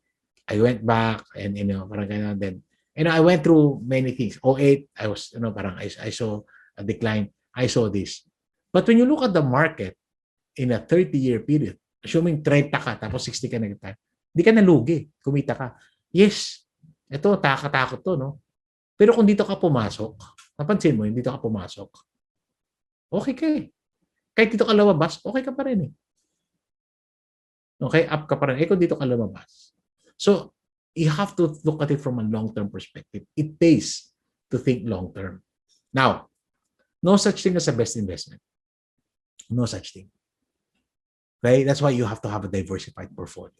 I went back and, parang ganun din. I went through many things. 2008, I was, parang I saw a decline. I saw this. But when you look at the market in a 30-year period, assuming 30 ka, tapos 60 ka na, di ka nalugi. Kumita ka. Yes, ito, takot to, no? Pero kung dito ka pumasok, napansin mo, dito ka pumasok, okay ka eh. Kahit dito ka lumabas, okay ka pa rin eh. Okay, up ka pa rin. Kung dito ka lumabas. So, you have to look at it from a long-term perspective. It pays to think long-term. Now, no such thing as a best investment. No such thing. Okay? That's why you have to have a diversified portfolio.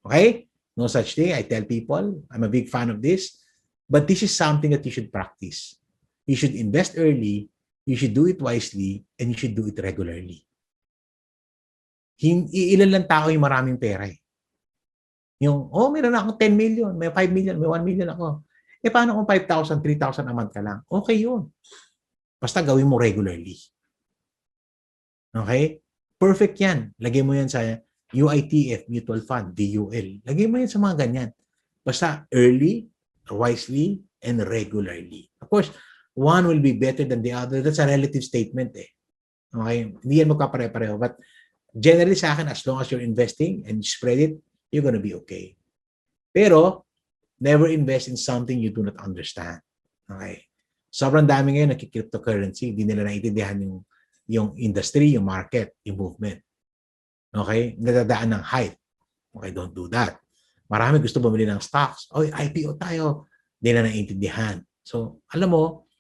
Okay? No such thing. I tell people, I'm a big fan of this, but this is something that you should practice. You should invest early, you should do it wisely, and you should do it regularly. Ilan lang tao yung maraming pera eh. Yung, meron akong 10 million, may 5 million, may 1 million ako. Paano kung 5,000, 3,000 a month ka lang? Okay yun. Basta gawin mo regularly. Okay? Perfect yan. Lagay mo yan sa UITF, Mutual Fund, DUL. Lagay mo yan sa mga ganyan. Basta early, wisely, and regularly. Of course, one will be better than the other. That's a relative statement eh. Okay? Hindi yan magkapare-pareho. But generally sa akin, as long as you're investing and you spread it, you're gonna be okay. Pero, never invest in something you do not understand. Okay? Sobrang dami ngayon nagki-cryptocurrency. Hindi nila naiintindihan yung industry, yung market, yung movement. Okay? Nadadaan ng hype. Okay, don't do that. Marami gusto bumili ng stocks. IPO tayo. Hindi na naiintindihan. So, alam mo,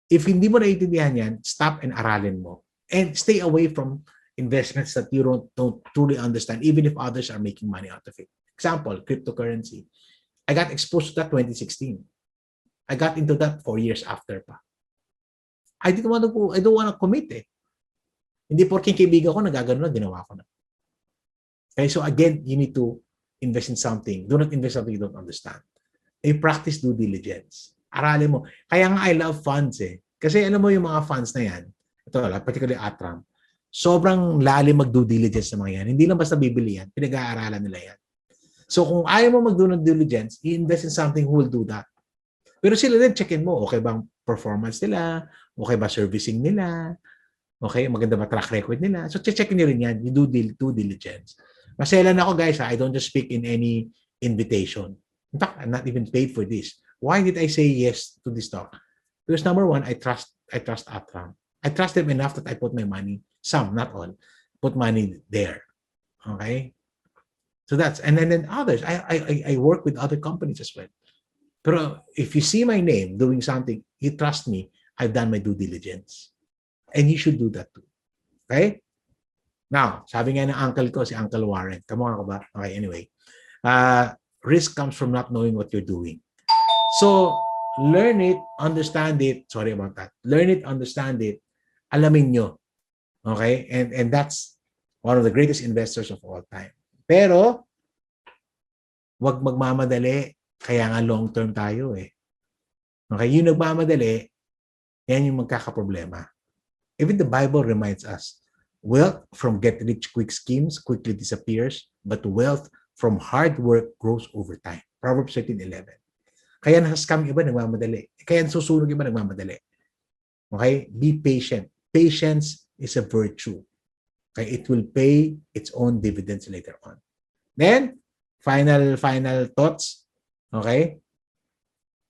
if hindi mo naiintindihan yan, stop and aralin mo. And stay away from investments that you don't truly understand, even if others are making money out of it. Example, cryptocurrency. I got exposed to that 2016. I got into that 4 years after pa. I don't want to commit eh. Hindi porking kaibigan ko, nagagano na, ginawa ko na. Okay, so again, you need to invest in something. Do not invest in something you don't understand. Practice due diligence. Aralin mo. Kaya nga I love funds eh. Kasi alam mo yung mga funds na yan, ito particularly Atram, sobrang lalim mag-due diligence sa mga yan. Hindi lang basta bibili yan, pinag-aaralan nila yan. So kung ayaw mo mag-do ng diligence, i-invest in something who will do that. Pero sila din, check-in mo, okay bang performance nila, okay ba servicing nila, okay, maganda ba track record nila. So check-in nyo rin yan, you do due diligence. Maselan ako guys, I don't just speak in any invitation. In fact, I'm not even paid for this. Why did I say yes to this talk? Because number one, I trust Atram. I trust them enough that I put my money, some, not all, put money there. Okay? So that's, and then others, I work with other companies as well. Pero if you see my name doing something, you trust me, I've done my due diligence. And you should do that too. Okay? Now, sabi nga ng uncle ko, si Uncle Warren. Kamukha ko ba? Okay, anyway. Risk comes from not knowing what you're doing. So, learn it, understand it. Sorry about that. Learn it, understand it. Alamin nyo. Okay? And that's one of the greatest investors of all time. Pero, wag magmamadali. Kaya nga long-term tayo eh. Okay? Yung nagmamadali, yan yung magkakaproblema. Even the Bible reminds us, wealth from get-rich-quick schemes quickly disappears, but wealth from hard work grows over time. Proverbs 13:11. Kaya nasa-scam iba nagmamadali. Kaya susunog iba nagmamadali. Okay? Be patient. Patience is a virtue. Okay? It will pay its own dividends later on. Then, final thoughts. Okay?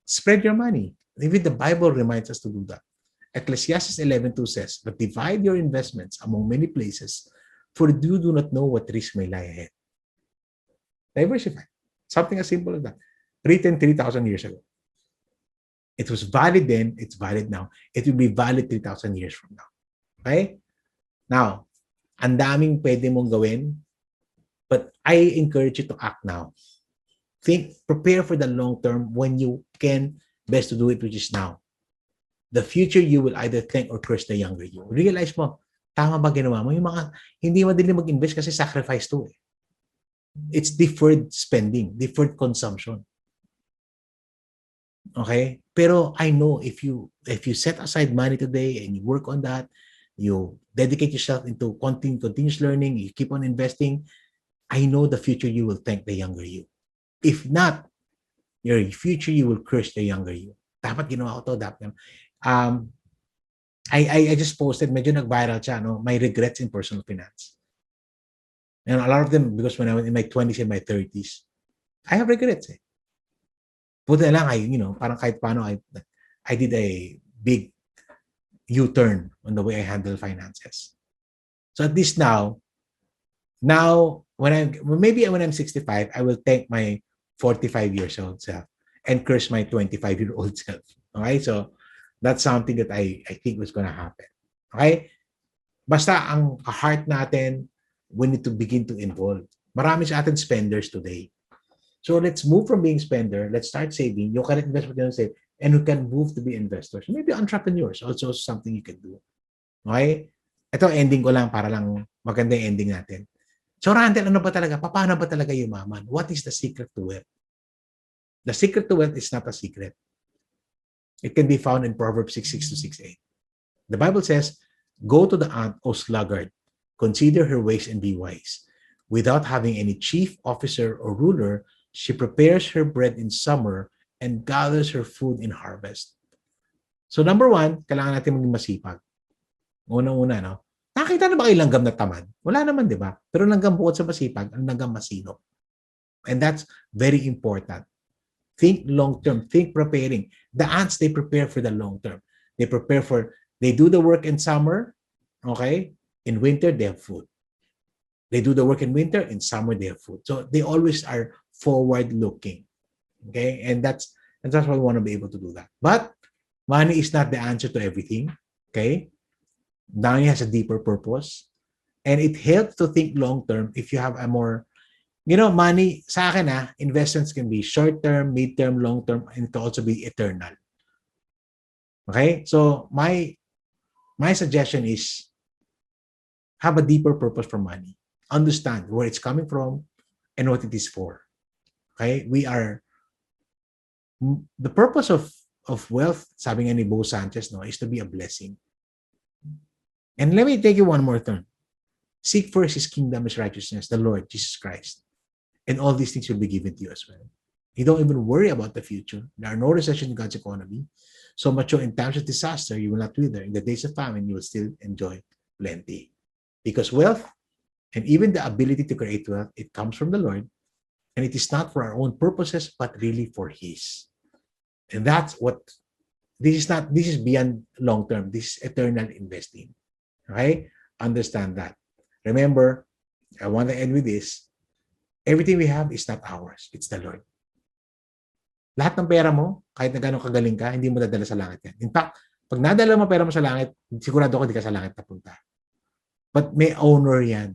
Spread your money. Even the Bible reminds us to do that. Ecclesiastes 11:2 says, but divide your investments among many places, for you do not know what risk may lie ahead. Diversify. Something as simple as that. Written 3,000 years ago. It was valid then, it's valid now. It will be valid 3,000 years from now. Okay? Now, ang daming pwede mong gawin, but I encourage you to act now. Prepare for the long term when you can best to do it, which is now. The future you will either thank or curse the younger you. Realize mo, tama ba ginawa mo? Yung mga, hindi madali mag-invest kasi sacrifice to eh. It's deferred spending, deferred consumption. Okay? Pero I know if you set aside money today and you work on that, you dedicate yourself into continuous learning, you keep on investing, I know the future you will thank the younger you. If not, your future you will curse the younger you. Dapat ginawa ko to, dapat. I just posted, medyo nag-viral siya, no? My regrets in personal finance. And a lot of them, because when I was in my 20s and my 30s, I have regrets eh. Buti na lang, parang kahit paano, I did a big U-turn on the way I handle finances. So at least now, maybe when I'm 65, I will thank my 45 years old self and curse my 25-year-old self. Okay? So, that's something that I think was gonna happen. Okay? Basta ang heart natin, we need to begin to involve. Marami sa atin spenders today. So let's move from being spender, let's start saving. You can invest what you can save, and we can move to be investors. Maybe entrepreneurs, also something you can do. Okay? Ito, ending ko lang para lang maganda yung ending natin. So Randall, ano ba talaga? Paano ba talaga yumaman? What is the secret to wealth? The secret to wealth is not a secret. It can be found in Proverbs 6:6 to 6:8. The Bible says, "Go to the ant, O sluggard, consider her ways and be wise. Without having any chief officer or ruler, she prepares her bread in summer and gathers her food in harvest." So number one, kailangan natin maging masipag. Unang-una, no? Nakita na ba kayo langgam na tamad? Wala naman, di ba? Pero langgam bukod sa masipag, ang langgam masino. And that's very important. Think long-term. Think preparing. The ants, they prepare for the long-term. They do the work in summer, okay? In winter, they have food. They do the work in winter, in summer, they have food. So they always are forward-looking, okay? And that's why we want to be able to do that. But money is not the answer to everything, okay? Money has a deeper purpose. And it helps to think long-term if you have a more, money, sa akin investments can be short-term, mid-term, long-term, and it can also be eternal. Okay? So my suggestion is have a deeper purpose for money. Understand where it's coming from and what it is for. Okay? The purpose of wealth, sabi nga ni Bo Sanchez, is to be a blessing. And let me take you one more turn. Seek first his kingdom, his righteousness, the Lord Jesus Christ. And all these things will be given to you as well. You don't even worry about the future. There are no recession in God's economy. So much so in times of disaster, you will not wither. In the days of famine, you will still enjoy plenty. Because wealth, and even the ability to create wealth, it comes from the Lord. And it is not for our own purposes, but really for his. And that's what, this is beyond long-term. This is eternal investing. Okay? Understand that. Remember, I want to end with this. Everything we have is not ours. It's the Lord. Lahat ng pera mo, kahit na gano'ng kagaling ka, hindi mo dadala sa langit yan. In fact, pag nadala mo pera mo sa langit, sigurado ko hindi ka sa langit napunta. But may owner yan.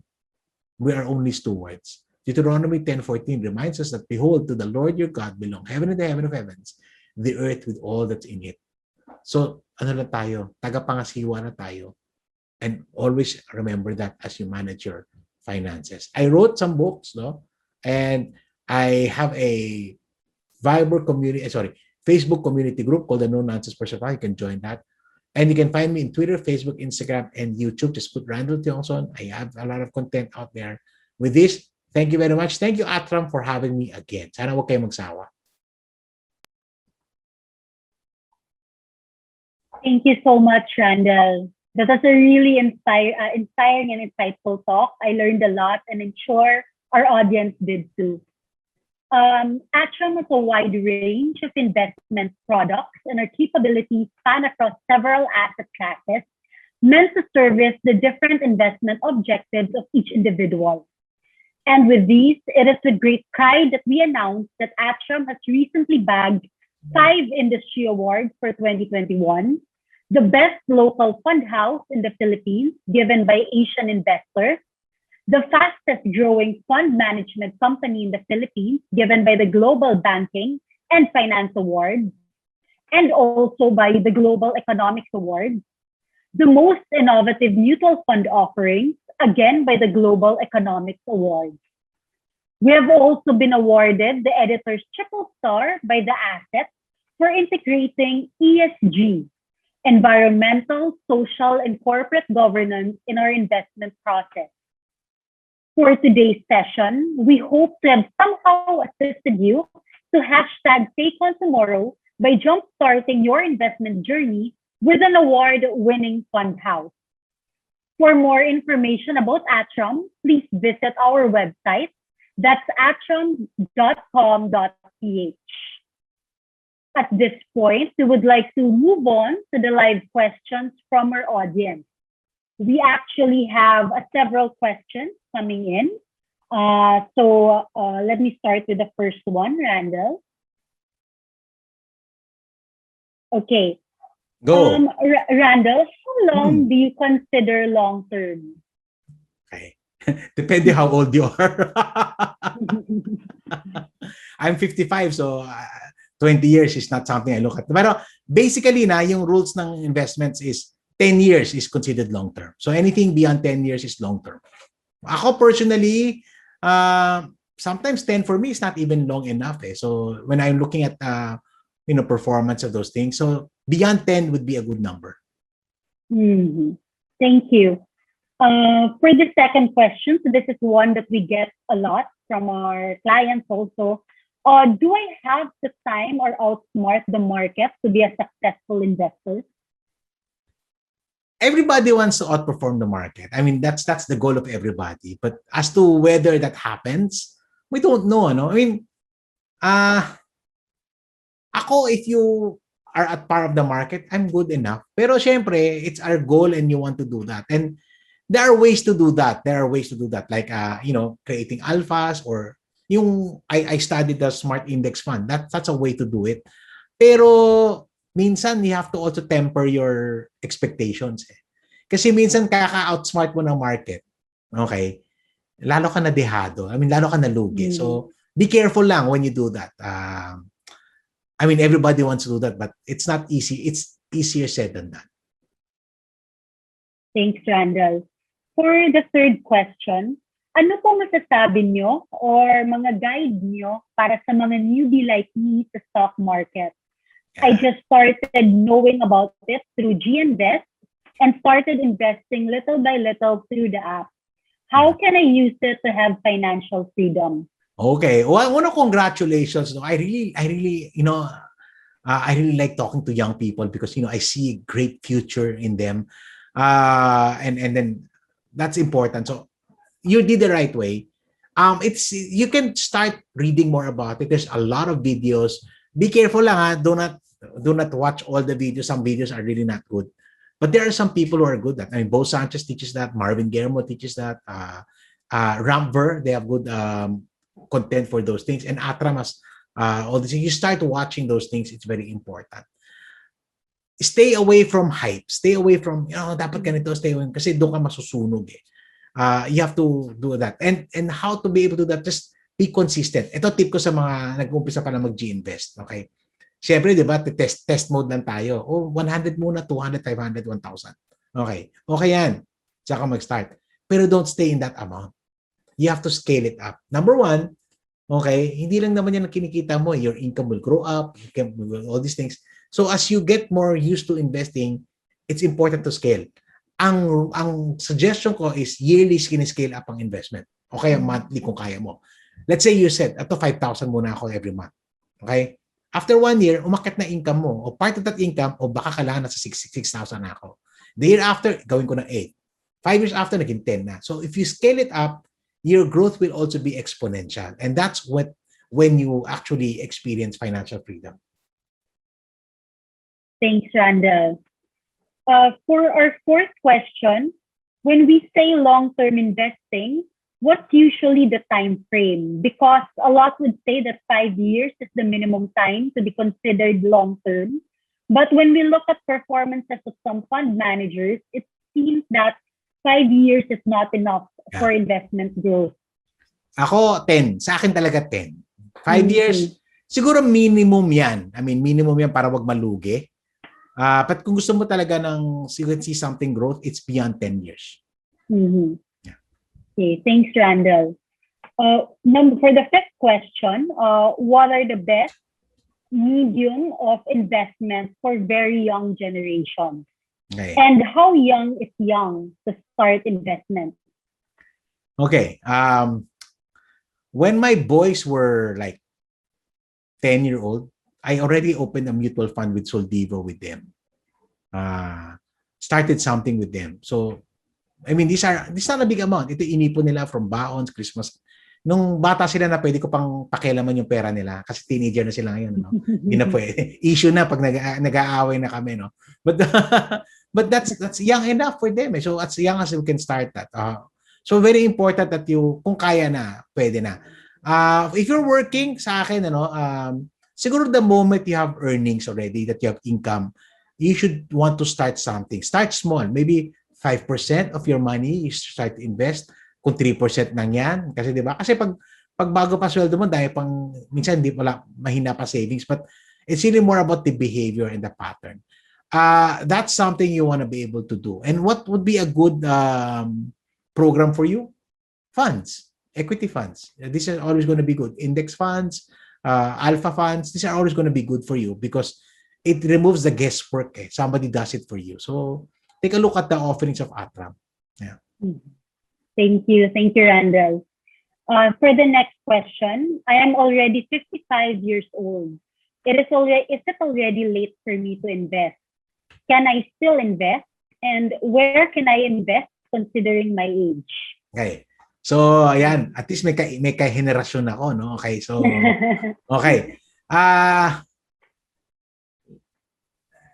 We are only stewards. Deuteronomy 10:14 reminds us that, behold, to the Lord your God belong heaven and the heaven of heavens, the earth with all that's in it. So, ano lang tayo? Tagapangasiwa na tayo. And always remember that as you manage your finances. I wrote some books, and I have a Facebook community group called the No Nonsense Person. You can join that. And you can find me in Twitter, Facebook, Instagram, and YouTube. Just put Randall Tiongson. I have a lot of content out there. With this, thank you very much. Thank you, Atram, for having me again. Sana huwag kayo magsawa. Thank you so much, Randall. That was a really inspiring and insightful talk. I learned a lot, and I'm sure our audience did too. Atram has a wide range of investment products, and our capabilities span across several asset classes meant to service the different investment objectives of each individual. And with these, it is with great pride that we announce that Atram has recently bagged 5 industry awards for 2021. The Best Local Fund House in the Philippines, given by Asian Investor. The Fastest Growing Fund Management Company in the Philippines, given by the Global Banking and Finance Awards, and also by the Global Economics Awards. The Most Innovative Mutual Fund Offerings, again by the Global Economics Awards. We have also been awarded the Editor's Triple Star by The Asset for integrating ESG, environmental, social, and corporate governance in our investment process. For today's session, we hope to have somehow assisted you to #Take On Tomorrow by jumpstarting your investment journey with an award-winning fund house. For more information about Atram, please visit our website. That's atram.com.ph. At this point, we would like to move on to the live questions from our audience. We actually have several questions coming in. So let me start with the first one, Randall. Okay. Go. Randall, how long do you consider long term? Okay. Depende how old you are. I'm 55, so 20 years is not something I look at. Pero basically na, yung rules ng investments is 10 years is considered long-term. So anything beyond 10 years is long-term. Ako personally, sometimes 10 for me is not even long enough. So when I'm looking at performance of those things, so beyond 10 would be a good number. Thank you. For the second question, so this is one that we get a lot from our clients also. Do I have the time or outsmart the market to be a successful investor? Everybody wants to outperform the market. I mean, that's the goal of everybody. But as to whether that happens, we don't know. No? I mean, ako, if you are at par of the market, I'm good enough. Pero syempre, it's our goal and you want to do that. And there are ways to do that. Like, creating alphas or yung I studied the smart index fund. That's a way to do it. Pero minsan you have to also temper your expectations. Kasi minsan kaka-outsmart mo ng market. Okay? Lalo ka na dehado. I mean, lalo ka na lugi. So be careful lang when you do that. I mean, everybody wants to do that, but it's not easy. It's easier said than done. Thanks, Randall. For the third question, ano po masasabi nyo or mga guide nyo para sa mga newbie like me sa stock market? I just started knowing about it through GInvest and started investing little by little through the app. How can I use it to have financial freedom? Okay. Well, congratulations. I really like talking to young people because I see a great future in them. And then that's important. So you did the right way. You can start reading more about it. There's a lot of videos. Be careful lang, do not watch all the videos. Some videos are really not good. But there are some people who are good at. I mean, Bo Sanchez teaches that. Marvin Guillermo teaches that. Ramver, they have good content for those things. And Atram has all these things. You start watching those things, it's very important. Stay away from hype. Stay away from, dapat ganito, stay away. Kasi doon ka masusunog eh. You have to do that. And how to be able to do that, just be consistent. Ito tip ko sa mga nag-umpisa pa na mag-G-invest. Okay? Siyempre, di ba, test mode lang tayo. 100 muna, 200, 500, 1,000. Okay. Okay yan. Tsaka mag-start. Pero don't stay in that amount. You have to scale it up. Number one, okay, hindi lang naman yan ang kinikita mo. Your income will grow up, all these things. So as you get more used to investing, it's important to scale. Ang suggestion ko is yearly scale up ang investment. O kaya monthly kung kaya mo. Let's say you said, ito 5,000 muna ako every month. Okay? After 1 year, umakyat na income mo. O part of that income, o baka kailangan na sa 6,000 na ako. The year after, gawin ko na 8. 5 years after, naging 10 na. So if you scale it up, your growth will also be exponential. And that's when you actually experience financial freedom. Thanks, Randall. For our fourth question, when we say long-term investing, what's usually the time frame? Because a lot would say that 5 years is the minimum time to be considered long-term. But when we look at performances of some fund managers, it seems that 5 years is not enough for investment growth. Ako, 10. Sa akin talaga 10. 5 years, siguro minimum yan. I mean, minimum yan para wag malugi. But kung gusto mo talaga ng see something growth, it's beyond 10 years. Mm-hmm. Yeah. Okay, thanks, Randall. For the fifth question, what are the best medium of investment for very young generations? Okay. And how young is young to start investment? Okay. When my boys were like 10-year-old, I already opened a mutual fund with Soldivo with them. Started something with them. So, I mean, this is not a big amount. Ito inipon nila from baons, Christmas. Nung bata sila na pwede ko pang pakialaman yung pera nila kasi teenager na sila ngayon. No? Hindi na pwede. Issue na pag nag-aaway na kami. No? But that's young enough for them. So, as young as we can start that. So, very important that kung kaya na, pwede na. If you're working, sa akin, siguro the moment you have earnings already, that you have income, you should want to start something. Start small. Maybe 5% of your money you start to invest. kung 3% nang yan. Kasi di ba? Kasi pag bago pa sweldo mo, dahil pang, minsan hindi wala, mahina pa savings. But it's really more about the behavior and the pattern. That's something you want to be able to do. And what would be a good program for you? Funds, equity funds. These are always going to be good. Index funds, alpha funds, these are always going to be good for you because it removes the guesswork. Somebody does it for you. So take a look at the offerings of Atram. Yeah. Thank you, Randall. For the next question, I am already 55 years old. Is it already late for me to invest? Can I still invest? And where can I invest considering my age? Okay. So, ayan, at least may ka-henerasyon ako, no? Okay, so, okay.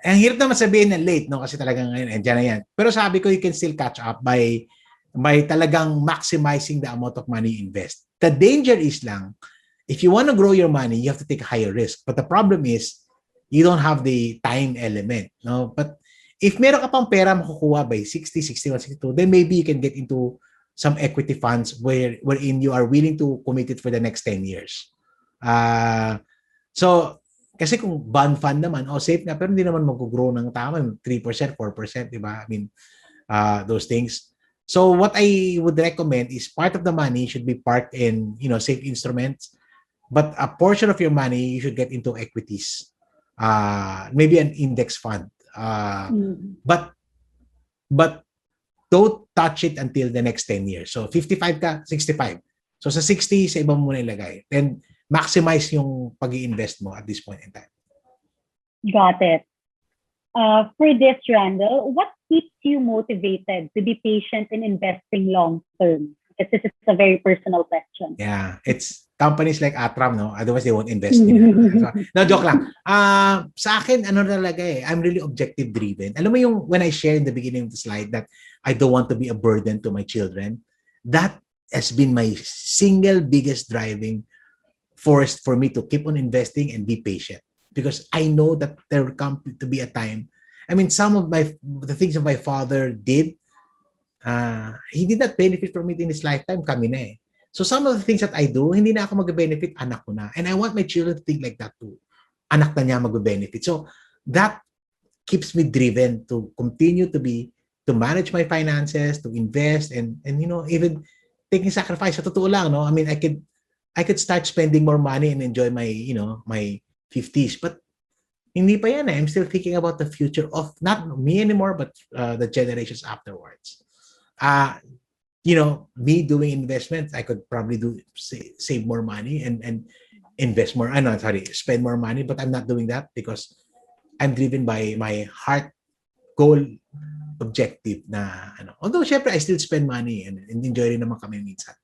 Ang hirap naman sabihin na late, no? Kasi talagang ngayon, dyan na yan. Pero sabi ko, you can still catch up by talagang maximizing the amount of money you invest. The danger is lang, if you want to grow your money, you have to take a higher risk. But the problem is, you don't have the time element, no? But if meron ka pang pera makukuha by 60, 61, 62, then maybe you can get into some equity funds wherein you are willing to commit it for the next 10 years. So, kasi kung bond fund naman, safe na, pero hindi naman mag-grow ng tama, 3%, 4%, di ba? I mean, those things. So, what I would recommend is part of the money should be parked in, safe instruments, but a portion of your money, you should get into equities. Maybe an index fund. But don't touch it until the next 10 years. So 55 ka, 65. So sa 60, sa ibang muna ilagay. Then maximize yung pag-i-invest mo at this point in time. Got it. For this, Randall, what keeps you motivated to be patient in investing long term? Because this is a very personal question. Yeah, it's companies like Atram, no? Otherwise, they won't invest in it. No, joke lang. Sa akin, talaga I'm really objective driven. Alam mo yung when I shared in the beginning of the slide that I don't want to be a burden to my children, that has been my single biggest driving force for me to keep on investing and be patient. Because I know that there will come to be a time. I mean, some of the things that my father did, he did not benefit from it in his lifetime, kami na eh. So some of the things that I do, hindi na ako mag-benefit, anak ko na. And I want my children to think like that too. Anak na niya mag-benefit. So that keeps me driven to continue to manage my finances, to invest, and even taking sacrifice. Sa totoo lang, no? I mean, I could start spending more money and enjoy my, my 50s. But hindi pa yan eh. I'm still thinking about the future of not me anymore, but the generations afterwards. Me doing investments, I could probably save more money and invest more. Spend more money, but I'm not doing that because I'm driven by my heart goal objective na Although syempre I still spend money and enjoy rin naman kami minsan.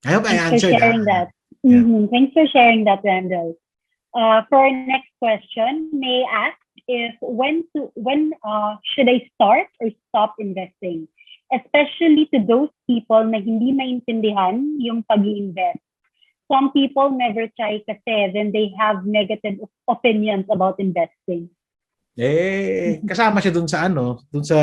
I hope I answered that. Yeah. Thanks for sharing that, Randall. For our next question, may I ask if when should I start or stop investing? Especially to those people na hindi maintindihan yung pag-i-invest. Some people never try kasi then they have negative opinions about investing. Kasama siya dun sa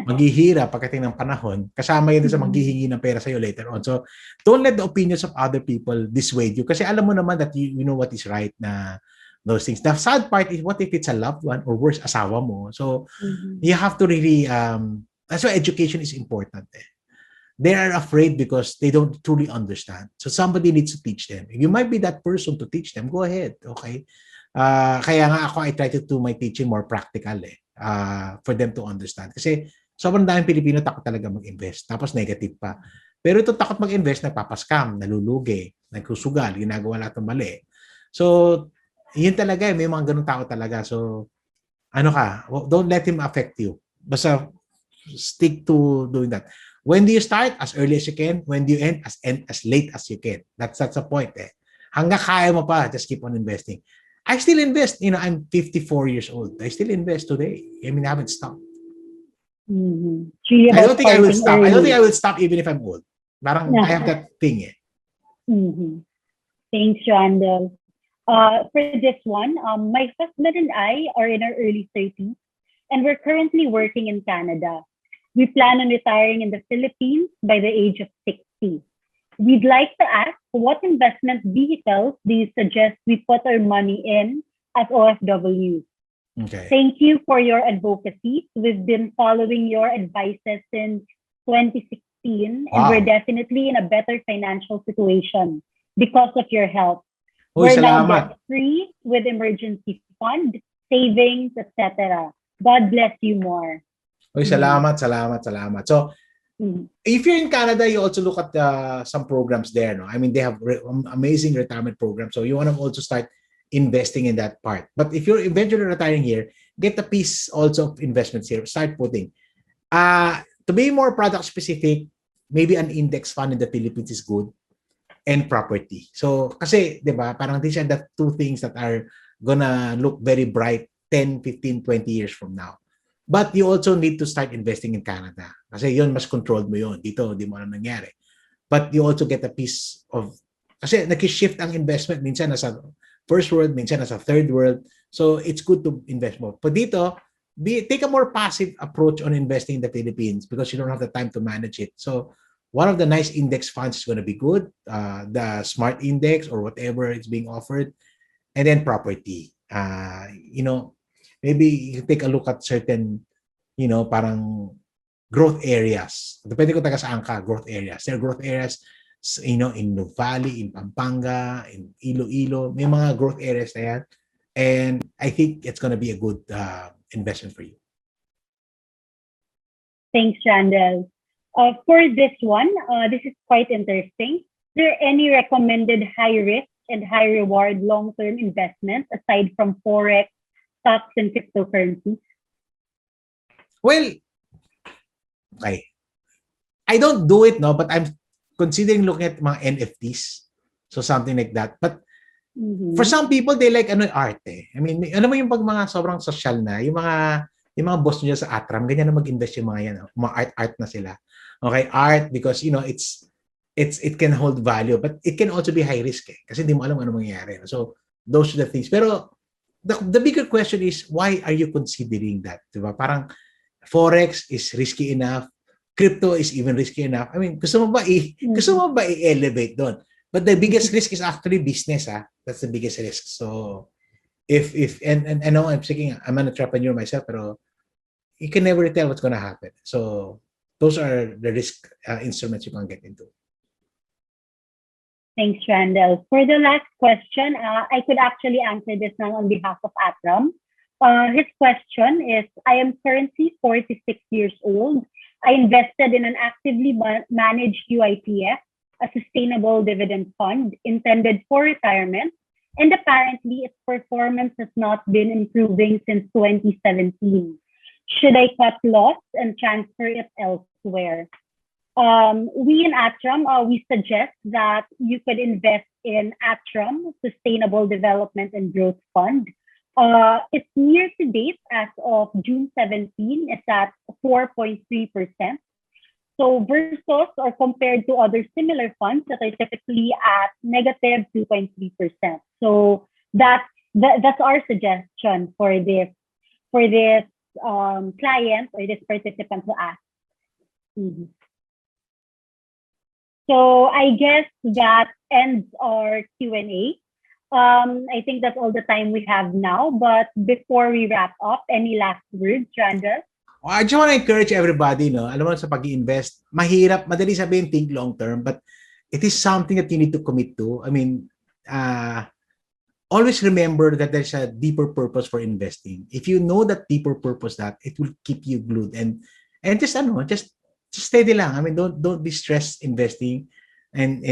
maghihirap pagdating ng panahon. Kasama yun dun sa maghihingi ng pera sa'yo later on. So, don't let the opinions of other people dissuade you. Kasi alam mo naman that you know what is right na those things. The sad part is what if it's a loved one or worse, asawa mo. So, you have to really, that's why education is important. They are afraid because they don't truly understand. So, somebody needs to teach them. You might be that person to teach them. Go ahead. Okay? Kaya nga ako, I try to do my teaching more practical for them to understand. Kasi sobrang daming Pilipino takot talaga mag-invest. Tapos negative pa. Pero ito takot mag-invest, nagpapaskam, nalulugi, nagsusugal, ginagawa lahat ng mali. So, yun talaga may mga ganun tao talaga. So, don't let him affect you. Basta stick to doing that. When do you start? As early as you can. When do you end? As late as you can. That's the point Hanggang kaya mo pa, just keep on investing. I still invest. I'm 54 years old. I still invest today. I mean, I haven't stopped. I don't think I will stop. I don't think I will stop even if I'm old. Parang I have that thing. Thanks, Randall. For this one, my husband and I are in our early 30s, and we're currently working in Canada. We plan on retiring in the Philippines by the age of 60. We'd like to ask, what investment vehicles do you suggest we put our money in as OFWs? Okay. Thank you for your advocacy. We've been following your advices since 2016, and we're definitely in a better financial situation because of your help. Uy, We're now salamat. debt-free with emergency fund, savings, etc. God bless you more. Uy, salamat. So, if you're in Canada, you also look at some programs there. No, I mean they have amazing retirement programs. So you want to also start investing in that part. But if you're eventually retiring here, get a piece also of investments here. Start putting. To be more product specific, maybe an index fund in the Philippines is good, and property. So kasi, 'di ba, parang these are the two things that are gonna look very bright 10, 15, 20 years from now. But you also need to start investing in Canada. Kasi yun, mas controlled mo yun. Dito, hindi mo alam nangyari. But you also get a piece of, kasi nag-shift ang investment. Minsan nasa first world, minsan nasa third world. So it's good to invest more. But dito, take a more passive approach on investing in the Philippines because you don't have the time to manage it. So one of the nice index funds is going to be good. The smart index or whatever is being offered. And then property. Maybe you take a look at certain, parang growth areas. Depende kung taga saan ka, growth areas. There are growth areas, in Nuvali, in Pampanga, in Iloilo. May mga growth areas na yan. And I think it's going to be a good investment for you. Thanks, Randall. For this one, this is quite interesting. Is there any recommended high risk and high reward long-term investments aside from Forex, stocks, and cryptocurrencies? Well, okay. I don't do it, no, but I'm considering looking at mga NFTs. So something like that. But for some people, they like art eh. I mean, alam mo yung pag mga sobrang social na, yung mga boss nyo sa Atram, ganyan na mag-invest yung mga yan. Mga art na sila. Okay, art because, it can hold value, but it can also be high risk eh. Kasi hindi mo alam ano mangyayari. So those are the things. Pero the bigger question is, why are you considering that? Diba? Parang Forex is risky enough. Crypto is even risky enough. I mean, gusto mo ba i-elevate doon? But the biggest risk is actually business. That's the biggest risk. So and I know I'm an entrepreneur myself, pero you can never tell what's going to happen. So those are the risk instruments you can get into. Thanks, Randall. For the last question, I could actually answer this now on behalf of Atram. His question is, I am currently 46 years old. I invested in an actively managed UITF, a sustainable dividend fund intended for retirement, and apparently its performance has not been improving since 2017. Should I cut loss and transfer it elsewhere? We in Atram, we suggest that you could invest in Atram Sustainable Development and Growth Fund. Its year to date as of June 17 is at 4.3%. So versus or compared to other similar funds that are typically at negative 2.3%. So that's our suggestion for this client or this participant who asked. So I guess that ends our Q&A. I think that's all the time we have now. But before we wrap up, any last words, Randall? I just want to encourage everybody, no? Alam mo, sa pag-invest, madali sabihin think long term, but it is something that you need to commit to. I mean, always remember that there's a deeper purpose for investing. If you know that deeper purpose, that it will keep you glued and just steady lang. I mean, don't be stressed investing, and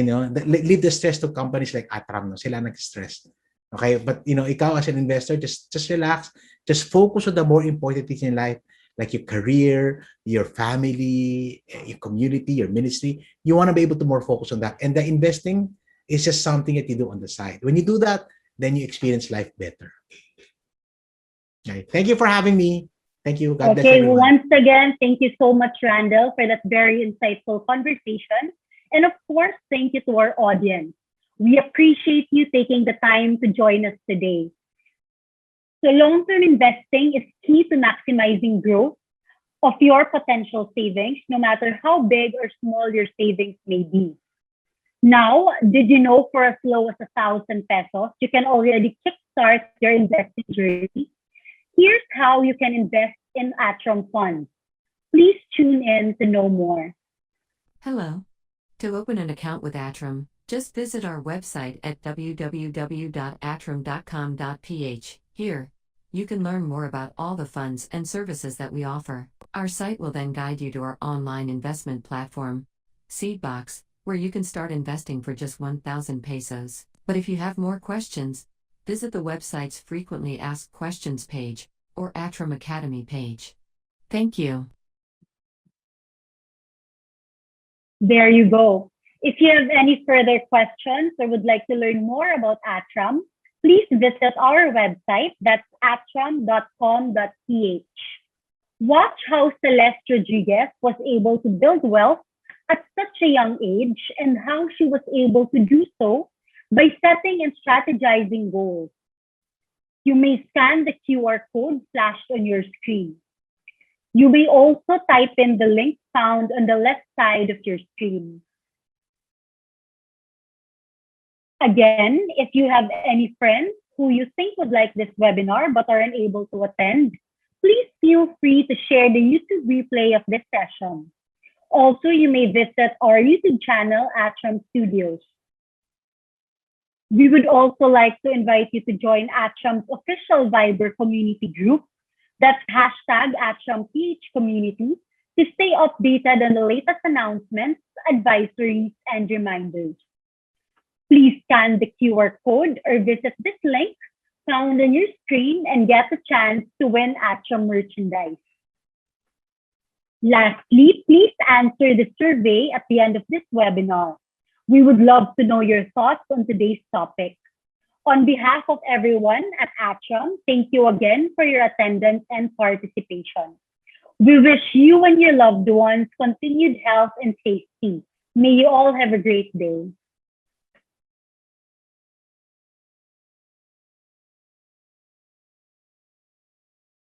leave the stress to companies like Atram. No, sila nag-stress. Okay, but ikaw as an investor, just relax. Just focus on the more important things in life, like your career, your family, your community, your ministry. You want to be able to more focus on that, and the investing is just something that you do on the side. When you do that, then you experience life better. Okay, thank you for having me. Thank you. God bless everyone. Once again, thank you so much, Randall, for that very insightful conversation. And of course, thank you to our audience. We appreciate you taking the time to join us today. So long-term investing is key to maximizing growth of your potential savings, no matter how big or small your savings may be. Now, did you know for as low as 1,000 pesos, you can already kickstart your investing journey? Here's how you can invest in Atram funds. Please tune in to know more. Hello. To open an account with Atram, just visit our website at www.atram.com.ph. Here, you can learn more about all the funds and services that we offer. Our site will then guide you to our online investment platform, Seedbox, where you can start investing for just 1,000 pesos. But if you have more questions, visit the website's Frequently Asked Questions page or Atram Academy page. Thank you. There you go. If you have any further questions or would like to learn more about Atram, please visit our website, that's atram.com.ph. Watch how Celeste Rodriguez was able to build wealth at such a young age and how she was able to do so by setting and strategizing goals. You may scan the QR code flashed on your screen. You may also type in the link found on the left side of your screen. Again, if you have any friends who you think would like this webinar but are unable to attend, please feel free to share the YouTube replay of this session. Also, you may visit our YouTube channel, Atram Studios. We would also like to invite you to join Atram's official Viber community group. That's hashtag AtramPH community to stay updated on the latest announcements, advisories, and reminders. Please scan the QR code or visit this link found on your screen and get a chance to win Atram merchandise. Lastly, please answer the survey at the end of this webinar. We would love to know your thoughts on today's topic. On behalf of everyone at Atram, thank you again for your attendance and participation. We wish you and your loved ones continued health and safety. May you all have a great day.